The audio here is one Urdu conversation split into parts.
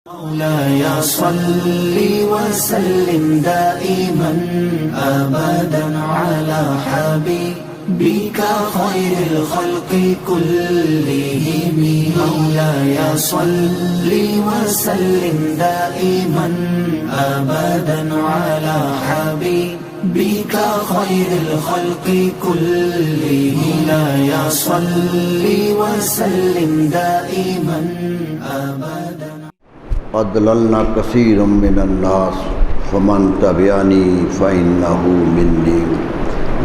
مولاي صل وسلم دائما أبدا على حبيبك خير الخلق كلهم. مولاي صل وسلم دائما أبدا على حبيبك خير الخلق كلهم. مولاي صل وسلم دائما أبدا. أضللنا كثير من الناس فمن تبعني فإنه مني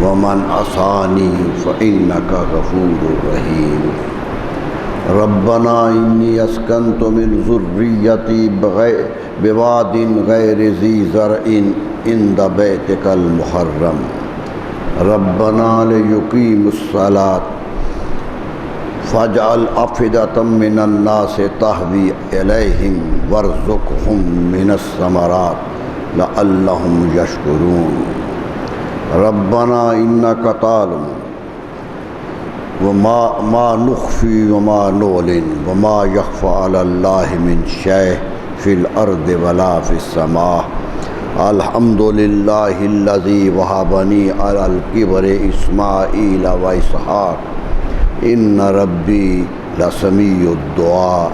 ومن عصاني فإنك غفور رحيم. ربنا إني أسكنت من ذريتي بواد غير ذي زرع عند بيتك المحرم ربنا ليقيموا الصلاة فاجعل أفئدة من الناس تهوي إليهم وارزقهم من الثمرات لعلهم يشكرون. ربنا إنك تعلم وما نخفي وما نعلن وما يخفى على الله من شيء في الأرض ولا في السماء. الحمد لله الذي وهبني على الكبر إسماعيل وإسحاق ان ربی لسمیع الدعاء.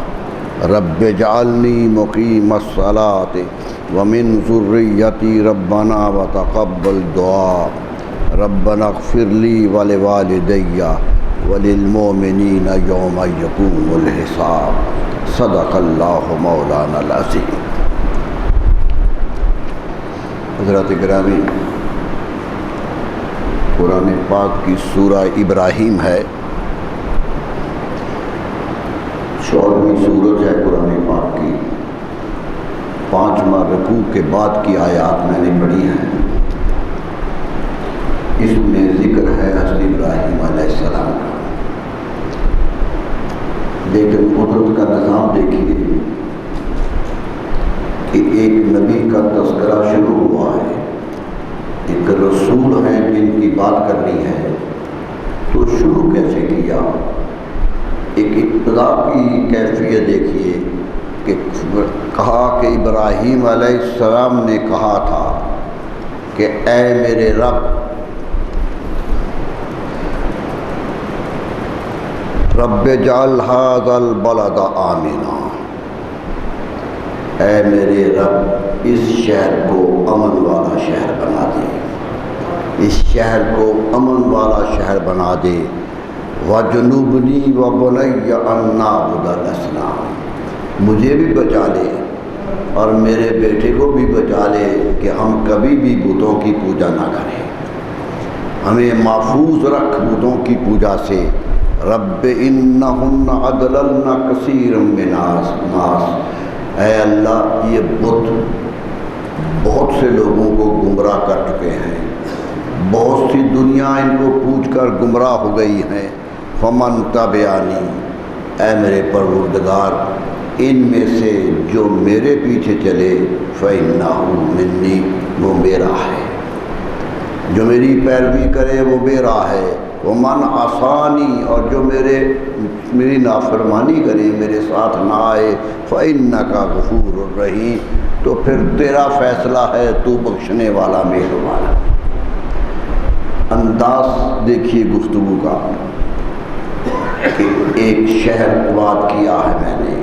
رب اجعلنی مقیم الصلاة ومن ذریتی ربنا وتقبل دعاء. ربنا اغفر لی ولوالدی وللمؤمنین یوم یقوم الحساب. صدق اللہ مولانا العظیم. حضرات گرامی، قرآن پاک کی سورہ ابراہیم ہے، 14ویں سورت ہے قرآن پاک کی. 5واں رکوع کے بعد کی آیات میں نے پڑھی ہیں. اس میں ذکر ہے حضرت ابراہیم علیہ السلام کا، لیکن قدرت کا نظام دیکھیے کہ ایک نبی کا تذکرہ شروع ہوا ہے، ایک رسول ہیں جن کی بات کرنی ہے، تو شروع کیسے کیا؟ ایک ابتدا کی کیفیت دیکھیے کہ کہا کہ ابراہیم علیہ السلام نے کہا تھا کہ اے میرے رب، رب اجعل ھذا البلد آمنا، اے میرے رب اس شہر کو امن والا شہر بنا دے، اس شہر کو امن والا شہر بنا دے. وَجُنُوبْنِي وَبُنَيَّ أَن نَّعْبُدَ الْأَصْنَامَ، مجھے بھی بچا لے اور میرے بیٹے کو بھی بچا لے کہ ہم کبھی بھی بتوں کی پوجا نہ کریں، ہمیں محفوظ رکھ بتوں کی پوجا سے. رب إِنَّهُنَّ أَضْلَلْنَ كَثِيرًا مِّنَ النَّاسِ، اے اللہ یہ بت بہت سے لوگوں کو گمراہ کر چکے ہیں، بہت سی دنیا ان کو پوچھ کر گمراہ ہو گئی ہیں. فمن تبعنی، اے میرے پروردگار ان میں سے جو میرے پیچھے چلے فإنہ منی، وہ میرا ہے، جو میری پیروی کرے وہ میرا ہے. ومن عصانی، اور جو میری نافرمانی کرے، میرے ساتھ نہ آئے، فإنک غفور الرحیم، تو پھر تیرا فیصلہ ہے، تو بخشنے والا مہربان ہے. انداز دیکھیے گفتگو کا کہ ایک شہر آباد کیا ہے میں نے،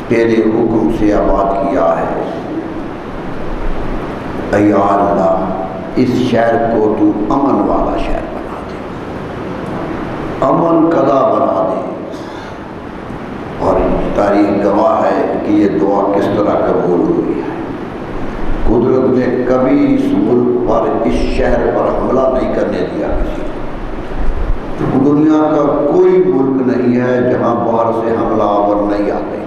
تیرے حکم سے آباد کیا ہے. اے اللہ اس شہر کو تو امن والا شہر بنا دے، امن قضا بنا دے. اور تاریخ گواہ ہے کہ یہ دعا کس طرح قبول ہوئی ہے. قدرت نے کبھی اس ملک پر، اس شہر پر حملہ نہیں کرنے دیا کسی. دنیا کا کوئی ملک نہیں ہے جہاں باہر سے حملہ آور نہیں آتے.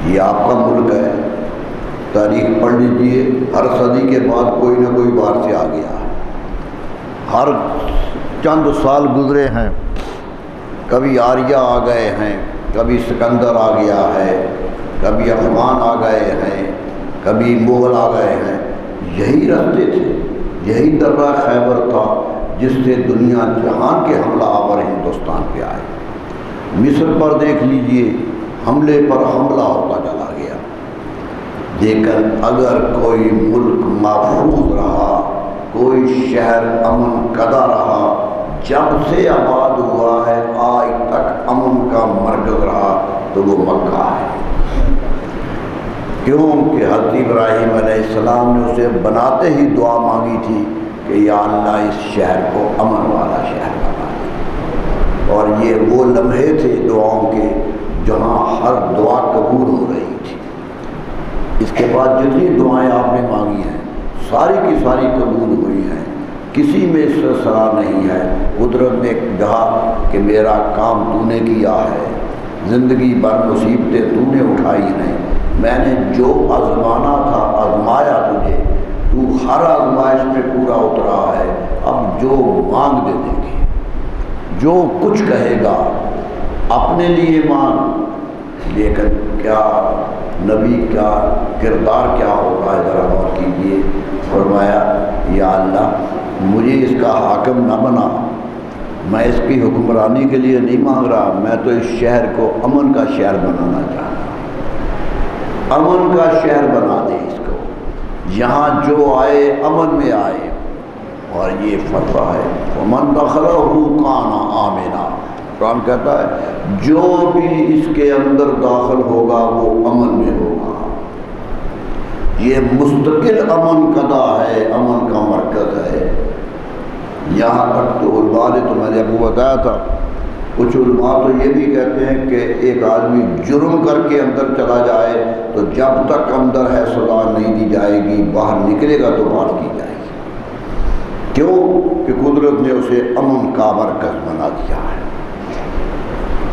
یہ آپ کا ملک ہے، تاریخ پڑھ لیجیے، ہر صدی کے بعد کوئی نہ کوئی باہر سے آ گیا ہے. ہر چند سال گزرے ہیں، کبھی آریہ آ گئے ہیں، کبھی سکندر آ گیا ہے، کبھی افغان آ گئے ہیں، کبھی مغل آ گئے ہیں. یہی راستے تھے، یہی درہ خیبر تھا جس سے دنیا جہان کے حملہ آور ہندوستان پہ آئے. مصر پر دیکھ لیجئے، حملے پر حملہ ہوتا چلا گیا، لیکن اگر کوئی ملک محفوظ رہا، کوئی شہر امن کدا رہا، جب سے آباد ہوا ہے آج تک امن کا مرکز رہا تو وہ مکہ ہے۔ کیونکہ حضرت ابراہیم علیہ السلام نے اسے بناتے ہی دعا مانگی تھی کہ یا اللہ اس شہر کو امن والا شہر بنا دے، اور یہ وہ لمحے تھے دعاؤں کے جہاں ہر دعا قبول ہو رہی تھی۔ اس کے بعد جتنی دعائیں آپ نے مانگی ہیں ساری کی ساری قبول ہوئی ہیں، کسی میں سرسرا نہیں ہے۔ قدرت نے کہا کہ میرا کام تو نے کیا ہے، زندگی بھر مصیبتیں تو نے اٹھائی ہیں، میں نے جو آزمانا تھا آزمایا تجھے، تو ہر آزمائش میں پورا اترا ہے، اب جو مانگ دے دیں گے، جو کچھ کہے گا اپنے لیے مان۔ لیکن کیا نبی کا کردار کیا ہوتا ہے ذرا غور کیجیے۔ فرمایا یا اللہ مجھے اس کا حاکم نہ بنا، میں اس کی حکمرانی کے لیے نہیں مانگ رہا، میں تو اس شہر کو امن کا شہر بنانا چاہتا ہوں، امن کا شہر بنا دے اس کو، یہاں جو آئے امن میں آئے۔ اور یہ فتویٰ ہے وَمَن دَخَلَهُ كَانَ آمِنًا، قرآن کہتا ہے جو بھی اس کے اندر داخل ہوگا وہ امن میں ہوگا۔ یہ مستقل امن کدا ہے، امن کا مرکز ہے۔ یہاں تک تو علماء نے، تو میں نے ابو بتایا تھا، کچھ علماء تو یہ بھی کہتے ہیں کہ ایک آدمی جرم کر کے اندر چلا جائے تو جب تک اندر ہے سزا نہیں دی جائے گی، باہر نکلے گا تو بات کی جائے گی۔ کیوں کہ قدرت نے اسے امن کا مرکز بنا دیا ہے۔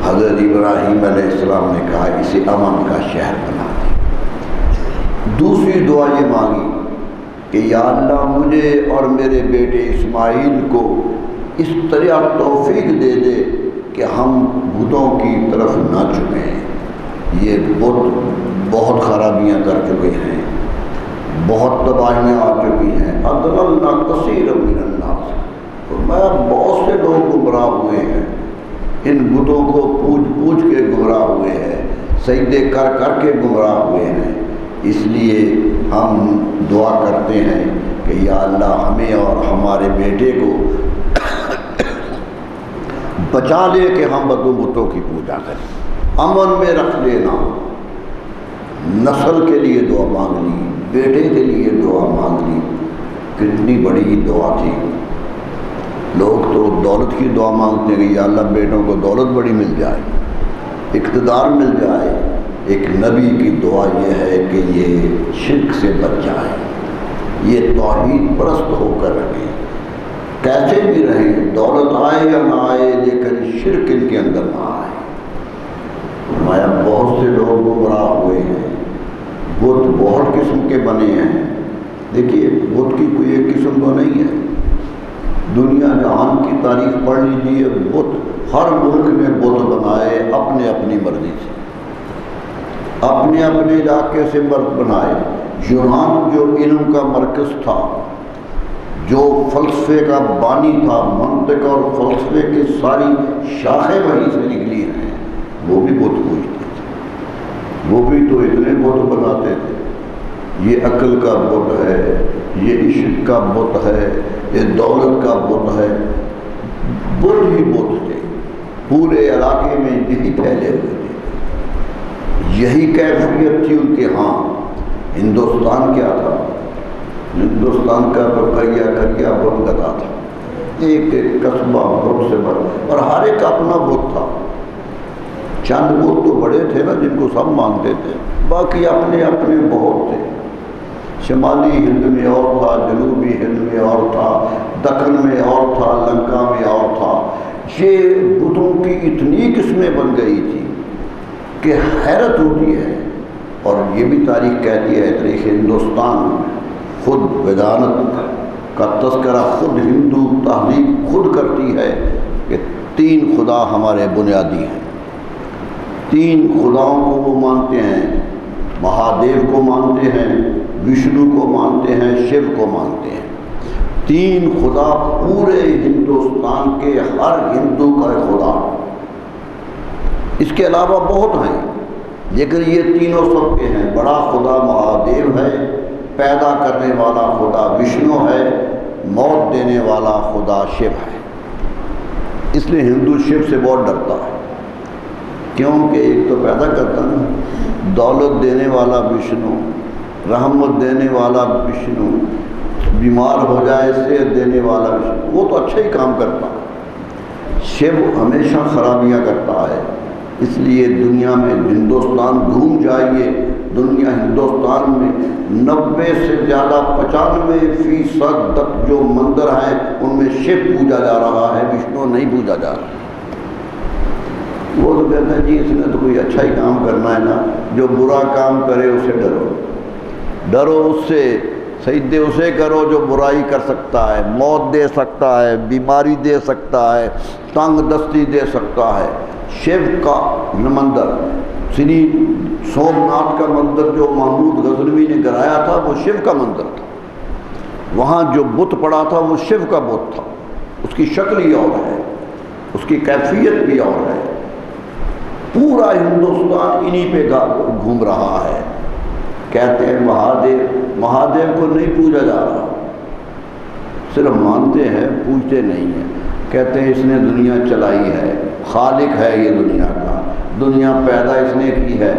حضرت ابراہیم علیہ السلام نے کہا اسے امن کا شہر بنا دے۔ دوسری دعا یہ مانگی کہ یا اللہ مجھے اور میرے بیٹے اسماعیل کو اس طرح توفیق دے دے کہ ہم بتوں کی طرف نہ جھکیں۔ یہ بت بہت خرابیاں کر چکے ہیں، بہت تباہیاں آ چکی ہیں۔ اضللنا کثیرا من الناس، فرمایا بہت سے لوگ گمراہ ہوئے ہیں، ان بتوں کو پوج پوج کے گمراہ ہوئے ہیں، سجدے کر کر کے گمراہ ہوئے ہیں۔ اس لیے ہم دعا کرتے ہیں کہ یا اللہ ہمیں اور ہمارے بیٹے کو بچا لے کہ ہم بدو بتوں کی پوجا کریں، امن میں رکھ لینا۔ نسل کے لیے دعا مانگ لی، بیٹے کے لیے دعا مانگ لی، کتنی بڑی دعا تھی۔ لوگ تو دولت کی دعا مانگتے ہیں کہ یا اللہ بیٹوں کو دولت بڑی مل جائے، اقتدار مل جائے۔ ایک نبی کی دعا یہ ہے کہ یہ شرک سے بچ جائے، یہ توحید پرست ہو کر رہیں، کیسے بھی رہیں، دولت آئے یا نہ آئے لیکن شرک ان کے اندر نہ آئے۔ فرمایا بہت سے لوگ گمراہ ہوئے ہیں، بت بہت قسم کے بنے ہیں۔ دیکھیے بت کی کوئی ایک قسم تو نہیں ہے، دنیا جہان کی تاریخ پڑھ لیجیے، بت ہر ملک نے بت بنائے اپنے اپنی مرضی سے، اپنے اپنے علاقے سے بت بنائے۔ یونان جو علم کا مرکز تھا، جو فلسفے کا بانی تھا، منطق اور فلسفے کی ساری شاخیں وہیں سے نکلی ہیں، وہ بھی بت پوجتے تھے، وہ بھی تو اتنے بت بناتے تھے۔ یہ عقل کا بت ہے، یہ عشق کا بت ہے، یہ دولت کا بت ہے، بت ہی بت تھے، پورے علاقے میں یہی پھیلے ہوئے تھے، یہی کیفیت تھی ان کے ہاں۔ ہندوستان کیا تھا؟ ہندوستان کا تو کریا کریا بت گدا تھا، ایک ایک قصبہ بت سے بڑا، اور ہر ایک اپنا بت تھا۔ چند بت تو بڑے تھے نا جن کو سب مانتے تھے، باقی اپنے اپنے بہت تھے۔ شمالی ہند میں اور تھا، جنوبی ہند میں اور تھا، دکن میں اور تھا، لنکا میں اور تھا۔ یہ بتوں کی اتنی قسمیں بن گئی تھی کہ حیرت ہوتی ہے۔ اور یہ بھی تاریخ کہتی ہے، تاریخ ہندوستان خود ویدانت کا تذکرہ خود ہندو تہذیب خود کرتی ہے کہ 3 خدا ہمارے بنیادی ہیں، 3 خداؤں کو وہ مانتے ہیں، مہادیو کو مانتے ہیں، وشنو کو مانتے ہیں، شیو کو مانتے ہیں۔ 3 خدا پورے ہندوستان کے ہر ہندو کا خدا۔ اس کے علاوہ بہت ہیں، لیکن یہ تینوں سب کے ہیں۔ بڑا خدا مہادیو ہے، پیدا کرنے والا خدا وشنو ہے، موت دینے والا خدا شیو ہے۔ اس لیے ہندو شیو سے بہت ڈرتا ہے، کیونکہ ایک تو پیدا کرتا نا، دولت دینے والا وشنو، رحمت دینے والا وشنو، بیمار ہو جائے صحت دینے والا وشنو، وہ تو اچھا ہی کام کرتا ہے۔ شیو ہمیشہ خرابیاں کرتا ہے۔ اس لیے دنیا میں ہندوستان گھوم جائیے، دنیا ہندوستان میں 90 سے زیادہ 95% تک جو مندر ہیں ان میں شیو پوجا جا رہا ہے، وشنو نہیں پوجا جا رہا۔ وہ تو کہتا ہے جی اس نے تو کوئی اچھا ہی کام کرنا ہے نا، جو برا کام کرے اسے ڈرو، ڈرو اس سے، سجدے اسے کرو جو برائی کر سکتا ہے، موت دے سکتا ہے، بیماری دے سکتا ہے، تنگ دستی دے سکتا ہے۔ شیو کا مندر، سری سومناتھ کا مندر جو محمود غزنوی نے گرایا تھا وہ شیو کا مندر تھا۔ وہاں جو بت پڑا تھا وہ شیو کا بت تھا، اس کی شکل ہی اور ہے، اس کی کیفیت بھی اور ہے۔ پورا ہندوستان انہی پہ گھوم رہا ہے۔ کہتے ہیں مہادیو، مہادیو کو نہیں پوجا جا رہا، صرف مانتے ہیں، پوجتے نہیں ہیں۔ کہتے ہیں اس نے دنیا چلائی ہے، خالق ہے یہ دنیا کا، دنیا پیدا اس نے کی ہے،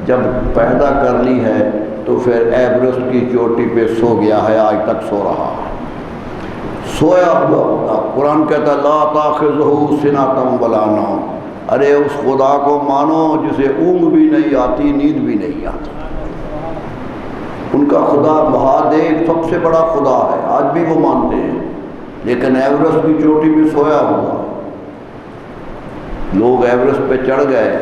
جب پیدا کر لی ہے تو پھر ایورسٹ کی چوٹی پہ سو گیا ہے، آج تک سو رہا ہے، سویا ہوا۔ قرآن کہتا ہے لا تاخذہ سنۃ ولا نوم، ارے اس خدا کو مانو جسے اونگ بھی نہیں آتی، نیند بھی نہیں آتی۔ ان کا خدا مہادیو سب سے بڑا خدا ہے، آج بھی وہ مانتے ہیں، لیکن ایورسٹ کی چوٹی پہ سویا ہوا۔ لوگ ایورسٹ پہ چڑھ گئے،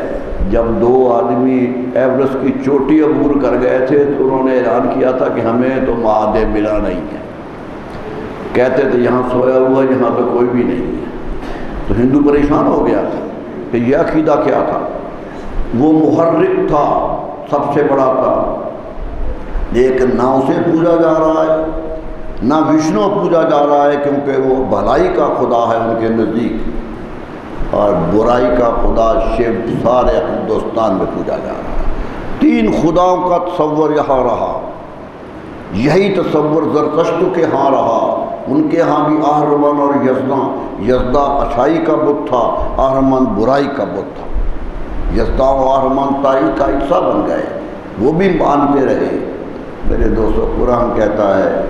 جب 2 آدمی ایورسٹ کی چوٹی عبور کر گئے تھے تو انہوں نے اعلان کیا تھا کہ ہمیں تو مہادیو ملا نہیں ہے۔ کہتے تھے یہاں سویا ہوا، یہاں تو کوئی بھی نہیں ہے۔ تو ہندو پریشان ہو گیا تھا کہ یہ عقیدہ کیا تھا؟ وہ محرک تھا، سب سے بڑا تھا، لیکن نہ اسے پوجا جا رہا ہے نہ وشنو پوجا جا رہا ہے، کیونکہ وہ بھلائی کا خدا ہے ان کے نزدیک، اور برائی کا خدا شیو سارے ہندوستان میں پوجا جا رہا ہے۔ 3 خداؤں کا تصور یہاں رہا، یہی تصور زرتشت کے ہاں رہا۔ ان کے ہاں بھی آہرمن اور یزدا، یزدا اچھائی کا بت تھا، آہرمن برائی کا بت تھا۔ یزدا و آہرمن تاریخ کا حصہ بن گئے، وہ بھی مانتے رہے۔ میرے دوستو، قرآن کہتا ہے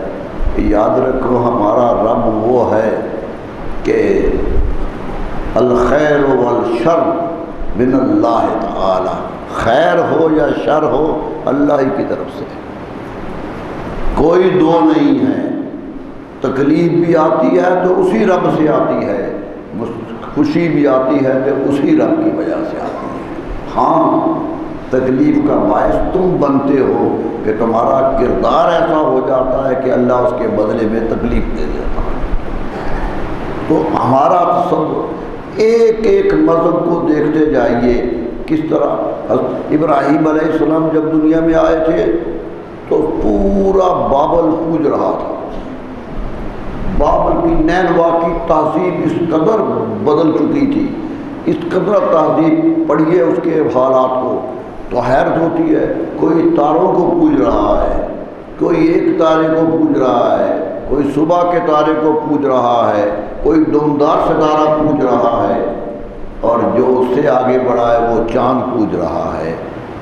کہ یاد رکھو ہمارا رب وہ ہے کہ الخیر والشر من اللہ تعالی، خیر ہو یا شر ہو اللہ ہی کی طرف سے، کوئی دو نہیں ہے۔ تکلیف بھی آتی ہے تو اسی رب سے آتی ہے، خوشی بھی آتی ہے تو اسی رب کی وجہ سے آتی ہے۔ ہاں تکلیف کا باعث تم بنتے ہو کہ تمہارا کردار ایسا ہو جاتا ہے کہ اللہ اس کے بدلے میں تکلیف دے دیتا ہے۔ تو ہمارا تصور ایک ایک مذہب کو دیکھتے جائیے کس طرح ابراہیم علیہ السلام جب دنیا میں آئے تھے تو پورا بابل پوج رہا تھا۔ بابل کی نینوا کی تہذیب اس قدر بدل چکی تھی، اس قدر تہذیب، پڑھیے اس کے حالات کو تو حیرت ہوتی ہے۔ کوئی تاروں کو پوج رہا ہے، کوئی ایک تارے کو پوج رہا ہے، کوئی صبح کے تارے کو پوج رہا ہے، کوئی دمدار ستارہ پوج رہا ہے، اور جو اس سے آگے بڑھا ہے وہ چاند پوج رہا ہے،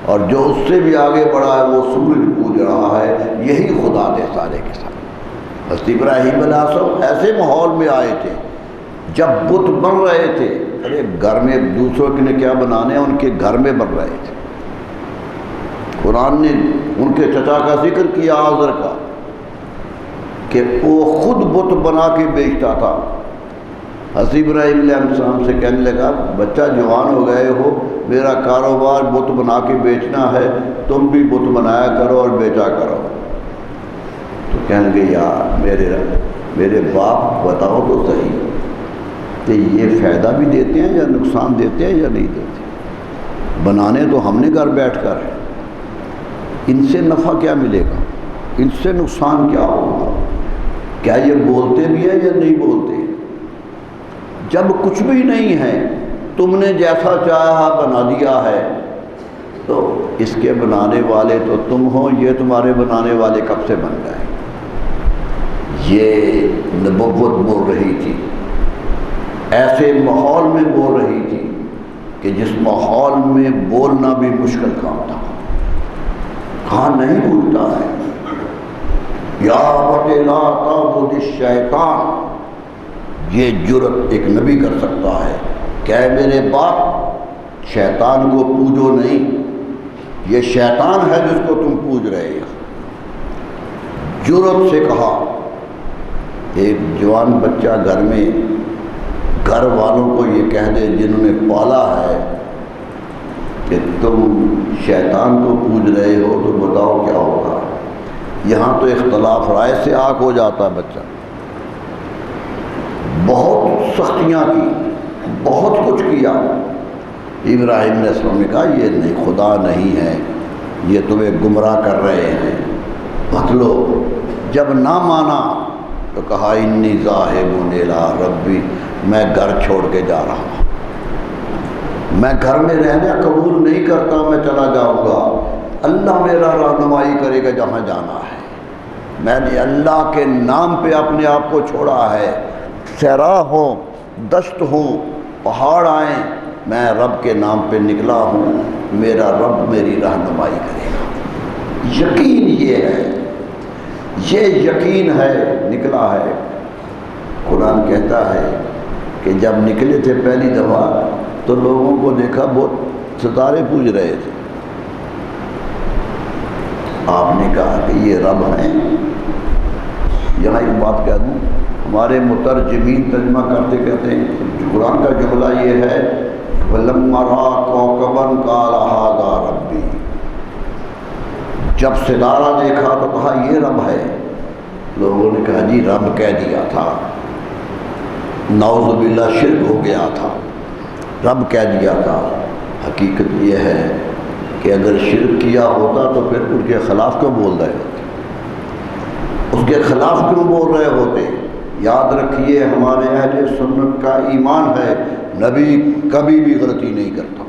اور جو اس سے بھی آگے بڑھا ہے وہ سورج پوج رہا ہے۔ یہی خدا تھے سارے کے سارے۔ حضرت ابراہیم علیہ السلام ایسے ماحول میں آئے تھے جب بت بن رہے تھے، ارے گھر میں دوسروں کے نے کیا بنانے ہیں، ان کے گھر میں بن رہے تھے۔ قرآن نے ان کے چچا کا ذکر کیا آزر کا کہ وہ خود بت بنا کے بیچتا تھا۔ حضرت ابراہیم علیہ السلام سے کہنے لگا بچہ جوان ہو گئے ہو، میرا کاروبار بت بنا کے بیچنا ہے، تم بھی بت بنایا کرو اور بیچا کرو۔ تو کہنے لگے یار میرے باپ بتاؤ تو صحیح کہ یہ فائدہ بھی دیتے ہیں یا نقصان دیتے ہیں یا نہیں دیتے؟ بنانے تو ہم نے گھر بیٹھ کر، ان سے نفع کیا ملے گا، ان سے نقصان کیا ہوگا؟ کیا یہ بولتے بھی ہیں یا نہیں بولتے؟ جب کچھ بھی نہیں ہے، تم نے جیسا چاہا بنا دیا ہے، تو اس کے بنانے والے تو تم ہو، یہ تمہارے بنانے والے کب سے بن گئے؟ یہ نبوت بول رہی تھی، ایسے ماحول میں بول رہی تھی کہ جس ماحول میں بولنا بھی مشکل کام تھا۔ کہاں نہیں بولتا ہے یا بٹ لا تعبد الشیطان، یہ جرت ایک نبی کر سکتا ہے کہ اے میرے باپ شیطان کو پوجو نہیں، یہ شیطان ہے جس کو تم پوج رہے ہو۔ جرت سے کہا۔ ایک جوان بچہ گھر میں گھر والوں کو یہ کہہ دے جنہوں نے پالا ہے کہ تم شیطان کو پوج رہے ہو تو بتاؤ کیا ہوگا؟ یہاں تو اختلاف رائے سے آگ ہو جاتا ہے بچہ۔ بہت سختیاں کی، بہت کچھ کیا۔ ابراہیم علیہ السلام نے کہا یہ نہیں، خدا نہیں ہے، یہ تمہیں گمراہ کر رہے ہیں، بدلو۔ جب نہ مانا تو کہا انی ذاہب الی ربی، میں گھر چھوڑ کے جا رہا ہوں، میں گھر میں رہنا قبول نہیں کرتا، میں چلا جاؤں گا، اللہ میرا رہنمائی کرے گا جہاں جانا ہے۔ میں نے اللہ کے نام پہ اپنے آپ کو چھوڑا ہے، صحرا ہو، دشت ہو، پہاڑ آئیں، میں رب کے نام پہ نکلا ہوں، میرا رب میری رہنمائی کرے گا۔ یقین یہ ہے، یہ یقین ہے، نکلا ہے۔ قرآن کہتا ہے کہ جب نکلے تھے پہلی دفعہ تو لوگوں کو دیکھا بہت ستارے پوج رہے تھے۔ آپ نے کہا کہ یہ رب ہیں۔ یہاں ایک بات کہہ دوں، ہمارے مترجمین ترجمہ کرتے کہتے ہیں قرآن کا جملہ یہ ہے وَلَمَّا رَأَىٰ كَوْكَبًا قَالَ هَٰذَا رَبِّي، جب ستارہ دیکھا تو کہا یہ رب ہے۔ لوگوں نے کہا جی رب کہہ دیا تھا، نعوذ باللہ شرک ہو گیا تھا، رب کہہ دیا تھا۔ حقیقت یہ ہے کہ اگر شرک کیا ہوتا تو پھر ان کے خلاف کیوں بول رہے ہوتے، اس کے خلاف کیوں بول رہے ہوتے؟ یاد رکھیے ہمارے اہل سنت کا ایمان ہے نبی کبھی بھی غلطی نہیں کرتا،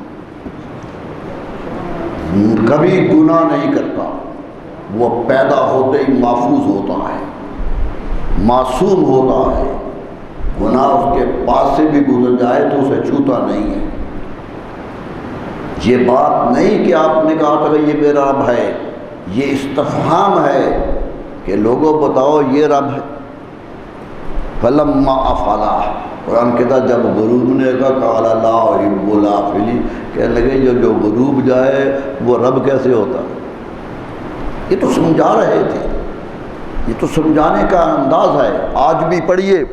کبھی گناہ نہیں کرتا، وہ پیدا ہوتے ہی محفوظ ہوتا ہے، معصوم ہوتا ہے، گناہ اس کے پاس سے بھی گزر جائے تو اسے چھوتا نہیں ہے۔ یہ بات نہیں کہ آپ نے کہا تھا کہ یہ میرا رب ہے، یہ استفہام ہے کہ لوگوں بتاؤ یہ رب ہے۔ فَلَمَّا أَفَلَا، قرآن کہتا جب غروب نے کہا قَالَ لَا أُحِبُّ الْآفِلِينَ، کہنے لگے جو غروب جائے وہ رب کیسے ہوتا؟ یہ تو سمجھا رہے تھے، یہ تو سمجھانے کا انداز ہے۔ آج بھی پڑھیے،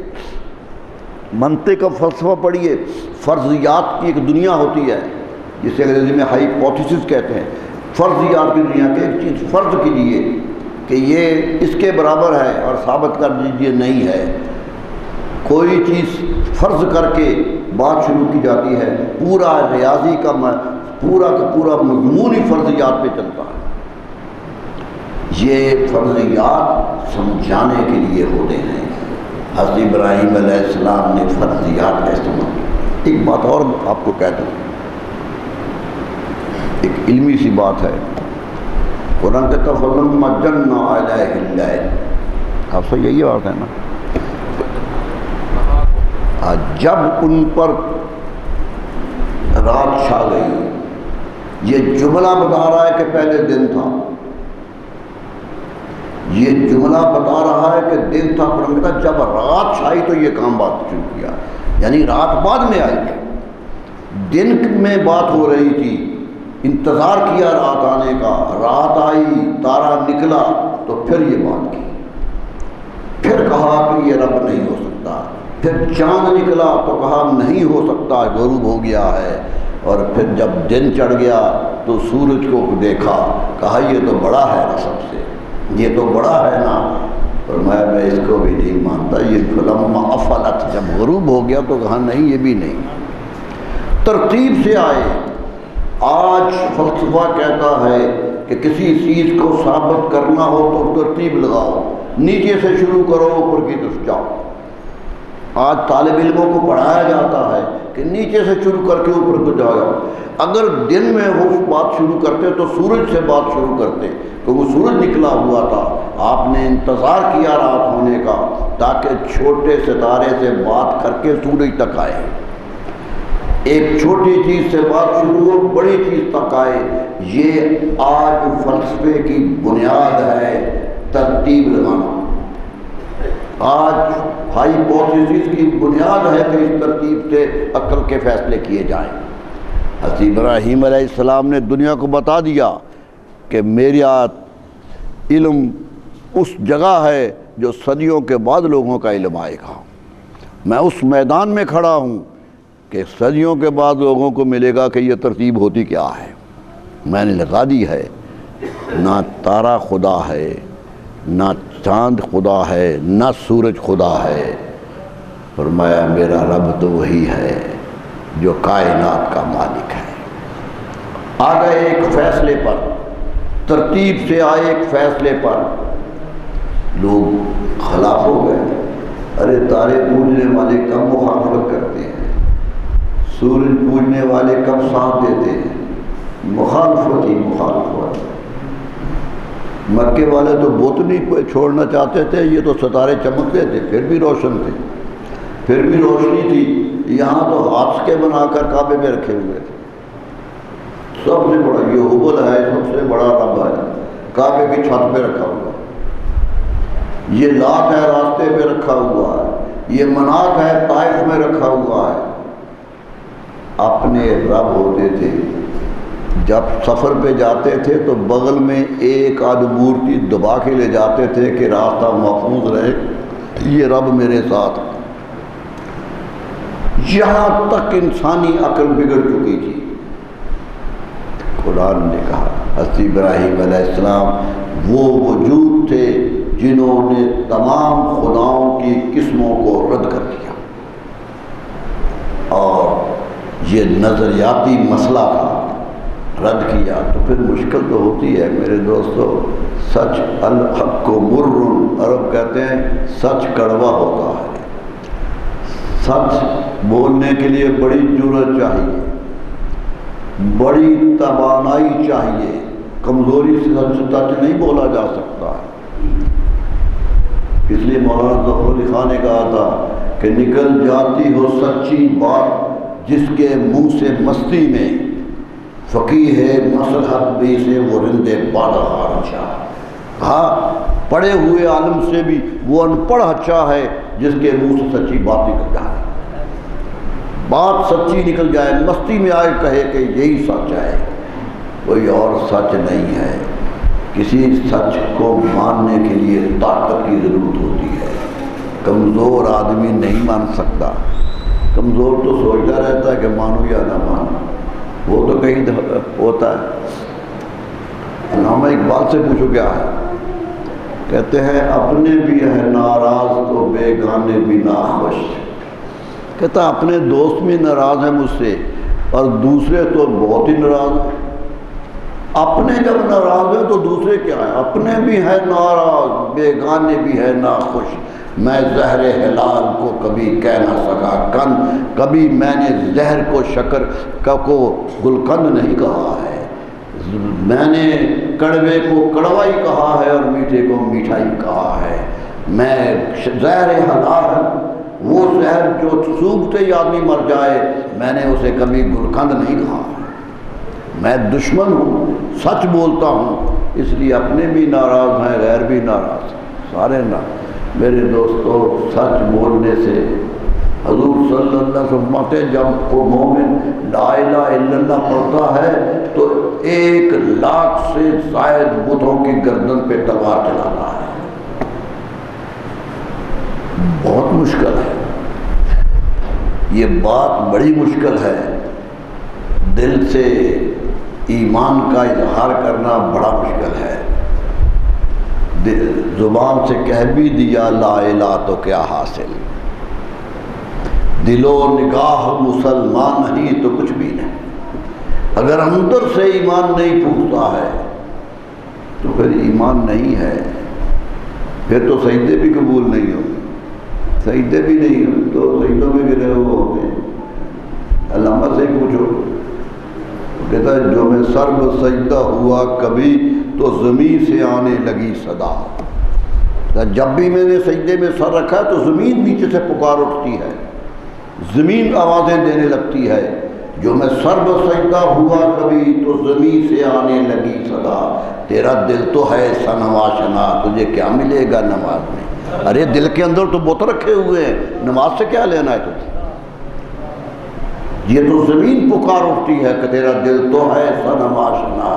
منطق کا فلسفہ پڑھیے، فرضیات کی ایک دنیا ہوتی ہے جسے انگریزی میں ہائپوتھیسس کہتے ہیں۔ فرضیات کی دنیا کی ایک چیز فرض کیجیے کہ یہ اس کے برابر ہے اور ثابت کر دیجیے نہیں ہے۔ کوئی چیز فرض کر کے بات شروع کی جاتی ہے، پورا ریاضی کا پورا مضمون ہی فرضیات پہ چلتا ہے۔ یہ فرضیات سمجھانے کے لیے ہوتے ہیں۔ حضرت ابراہیم علیہ السلام نے فرضیات کا استعمال کیا۔ ایک بات اور آپ کو کہہ دوں، ایک علمی سی بات ہے۔ قرآن کہتا فَلَمَّا جَنَّ عَلَيْهِ اللَّيْلُ، آپ سے یہی بات ہے نا، جب ان پر رات چھا گئی۔ یہ جملہ بتا رہا ہے کہ پہلے دن تھا، یہ جملہ بتا رہا ہے کہ دن تھا۔ قرآن کہتا جب رات چھائی تو یہ کام بات شروع کیا، یعنی رات بعد میں آئی تھی، دن میں بات ہو رہی تھی، انتظار کیا رات آنے کا، رات آئی، تارا نکلا تو پھر یہ بات کی، پھر کہا کہ یہ رب نہیں ہو سکتا، پھر چاند نکلا تو کہا نہیں ہو سکتا، غروب ہو گیا ہے، اور پھر جب دن چڑھ گیا تو سورج کو دیکھا، کہا یہ تو بڑا ہے نا، سب سے یہ تو بڑا ہے نا، فرمایا میں اس کو بھی نہیں مانتا، یہ فلما افلت، جب غروب ہو گیا تو کہا نہیں یہ بھی نہیں۔ ترتیب سے آئے۔ آج فلسفہ کہتا ہے کہ کسی چیز کو ثابت کرنا ہو تو ترتیب لگاؤ، نیچے سے شروع کرو اوپر کی طرف جاؤ۔ آج طالب علموں کو پڑھایا جاتا ہے کہ نیچے سے شروع کر کے اوپر کو جاؤ. اگر دن میں وہ بات شروع کرتے تو سورج سے بات شروع کرتے، کیونکہ سورج نکلا ہوا تھا. آپ نے انتظار کیا رات ہونے کا تاکہ چھوٹے ستارے سے بات کر کے سورج تک آئے. ایک چھوٹی چیز سے بات شروع ہو بڑی چیز تک آئے. یہ آج فلسفے کی بنیاد ہے ترتیب لگانا. آج ہائیپوتھیسس کی بنیاد ہے کہ اس ترتیب سے عقل کے فیصلے کیے جائیں. حضرت ابراہیم علیہ السلام نے دنیا کو بتا دیا کہ میرا علم اس جگہ ہے جو صدیوں کے بعد لوگوں کا علم آئے گا. میں اس میدان میں کھڑا ہوں کہ صدیوں کے بعد لوگوں کو ملے گا کہ یہ ترتیب ہوتی کیا ہے. میں نے لگا دی ہے. نہ تارا خدا ہے، نہ چاند خدا ہے، نہ سورج خدا ہے. فرمایا میرا رب تو وہی ہے جو کائنات کا مالک ہے. آ گئے ایک فیصلے پر، ترتیب سے آئے ایک فیصلے پر. لوگ خلاف ہو گئے. ارے تارے پوجنے والے کب مخالفت کرتے ہیں، سورج پوجنے والے کب ساتھ دیتے ہیں. مخالفت ہی مخالفت. مکے والے تو بوتنی کو چھوڑنا چاہتے تھے، یہ تو ستارے چمکتے تھے پھر بھی روشن تھے، پھر بھی روشنی تھی. یہاں تو ہاتھ کے بنا کر کعبے میں رکھے ہوئے تھے. سب سے بڑا یہ حبل ہے، سب سے بڑا رب ہے، کعبے کی چھت پہ رکھا ہوا. یہ لات ہے راستے پہ رکھا ہوا ہے. یہ منات ہے طائف میں رکھا ہوا ہے. اپنے رب ہوتے تھے. جب سفر پہ جاتے تھے تو بغل میں ایک آدھ مورتی دبا کے لے جاتے تھے کہ راستہ محفوظ رہے. یہ رب میرے ساتھ. یہاں تک انسانی عقل بگڑ چکی تھی. قرآن نے کہا حضرت ابراہیم علیہ السلام وہ وجود تھے جنہوں نے تمام خداؤں کی قسموں کو رد کر دیا. اور یہ نظریاتی مسئلہ تھا، رد کیا. تو پھر مشکل تو ہوتی ہے میرے دوستو. سچ الحق کو مر، عرب کہتے ہیں سچ کڑوا ہوتا ہے. سچ بولنے کے لیے بڑی جرأت چاہیے، بڑی توانائی چاہیے. کمزوری سے سچ نہیں بولا جا سکتا. اس لیے مولانا ظفر علی خان نے کہا تھا کہ نکل جاتی ہو سچی بات جس کے منہ سے مستی میں، فقیہ ہے مصلحت بھی سے وہ رندے بادہار اچھا. ہاں پڑھے ہوئے عالم سے بھی وہ ان پڑھ اچھا ہے جس کے منہ سے سچی بات نکل جائے، بات سچی نکل جائے، مستی میں آئے کہے کہ یہی سچ ہے، کوئی اور سچ نہیں ہے. کسی سچ کو ماننے کے لیے طاقت کی ضرورت ہوتی ہے. کمزور آدمی نہیں مان سکتا. کمزور تو سوچتا رہتا ہے کہ مانو یا نہ مانو، وہ تو کہیں ہوتا ہے. علامہ اقبال سے پوچھو کیا ہے، کہتے ہیں اپنے بھی ہے ناراض تو بیگانے بھی ناخوش. کہتا اپنے دوست بھی ناراض ہیں مجھ سے اور دوسرے تو بہت ہی ناراض ہیں. اپنے جب ناراض ہیں تو دوسرے کیا ہیں. اپنے بھی ہے ناراض بیگانے بھی ہے ناخوش. میں زہر ہلال کو کبھی کہہ نہ سکا کن، کبھی میں نے زہر کو شکر کو گلقند نہیں کہا ہے. میں نے کڑوے کو کڑوا ہی کہا ہے اور میٹھے کو میٹھا ہی کہا ہے. میں زہر حلال، وہ زہر جو سوکھتے ہی آدمی مر جائے، میں نے اسے کبھی گلقند نہیں کہا. میں دشمن ہوں، سچ بولتا ہوں، اس لیے اپنے بھی ناراض ہیں، غیر بھی ناراض ہیں، سارے ناراض. میرے دوستو سچ بولنے سے حضور صلی اللہ علیہ وسلم فرماتے جب وہ مومن لا الہ الا اللہ پڑھتا ہے تو 1,00,000 سے زائد بتوں کی گردن پہ تلوار چلاتا ہے. بہت مشکل ہے یہ بات، بڑی مشکل ہے. دل سے ایمان کا اظہار کرنا بڑا مشکل ہے. زبان سے کہہ بھی دیا لا الہ تو کیا حاصل، دل و نگاہ مسلمان نہیں تو کچھ بھی نہیں. اگر اندر سے ایمان نہیں پھوٹتا ہے تو پھر ایمان نہیں ہے، پھر تو سجدے بھی قبول نہیں ہوگے. سجدے بھی نہیں تو سجدوں میں گرے ہوئے ہوتے ہیں. علامہ سے پوچھو، کہتا ہے جو میں سر سجدہ ہوا کبھی تو زمین سے آنے لگی صدا. جب بھی میں نے سجدے میں سر رکھا ہے تو زمین نیچے سے پکار اٹھتی ہے، زمین آوازیں دینے لگتی ہے. جو میں سر سجدہ ہوا کبھی تو زمین سے آنے لگی صدا. تیرا دل تو ہے سنوا شنا، تجھے کیا ملے گا نماز میں؟ ارے دل کے اندر تو بت رکھے ہوئے ہیں، نماز سے کیا لینا ہے تجھے؟ یہ تو زمین پکار اٹھتی ہے کہ تیرا دل تو ہے سنوا شنا،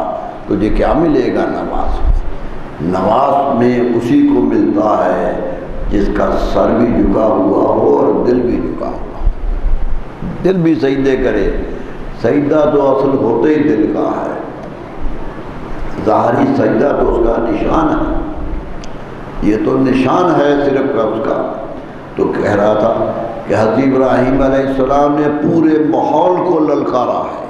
تجھے کیا ملے گا نماز میں؟ نماز میں اسی کو ملتا ہے جس کا سر بھی جھکا ہوا ہو اور دل بھی جھکا ہوا ہو. دل بھی سجدے کرے. سجدہ تو اصل ہوتے ہی دل کا ہے، ظاہری سجدہ تو اس کا نشان ہے. یہ تو نشان ہے صرف اس کا. تو کہہ رہا تھا کہ حضرت ابراہیم علیہ السلام نے پورے ماحول کو للکارا ہے،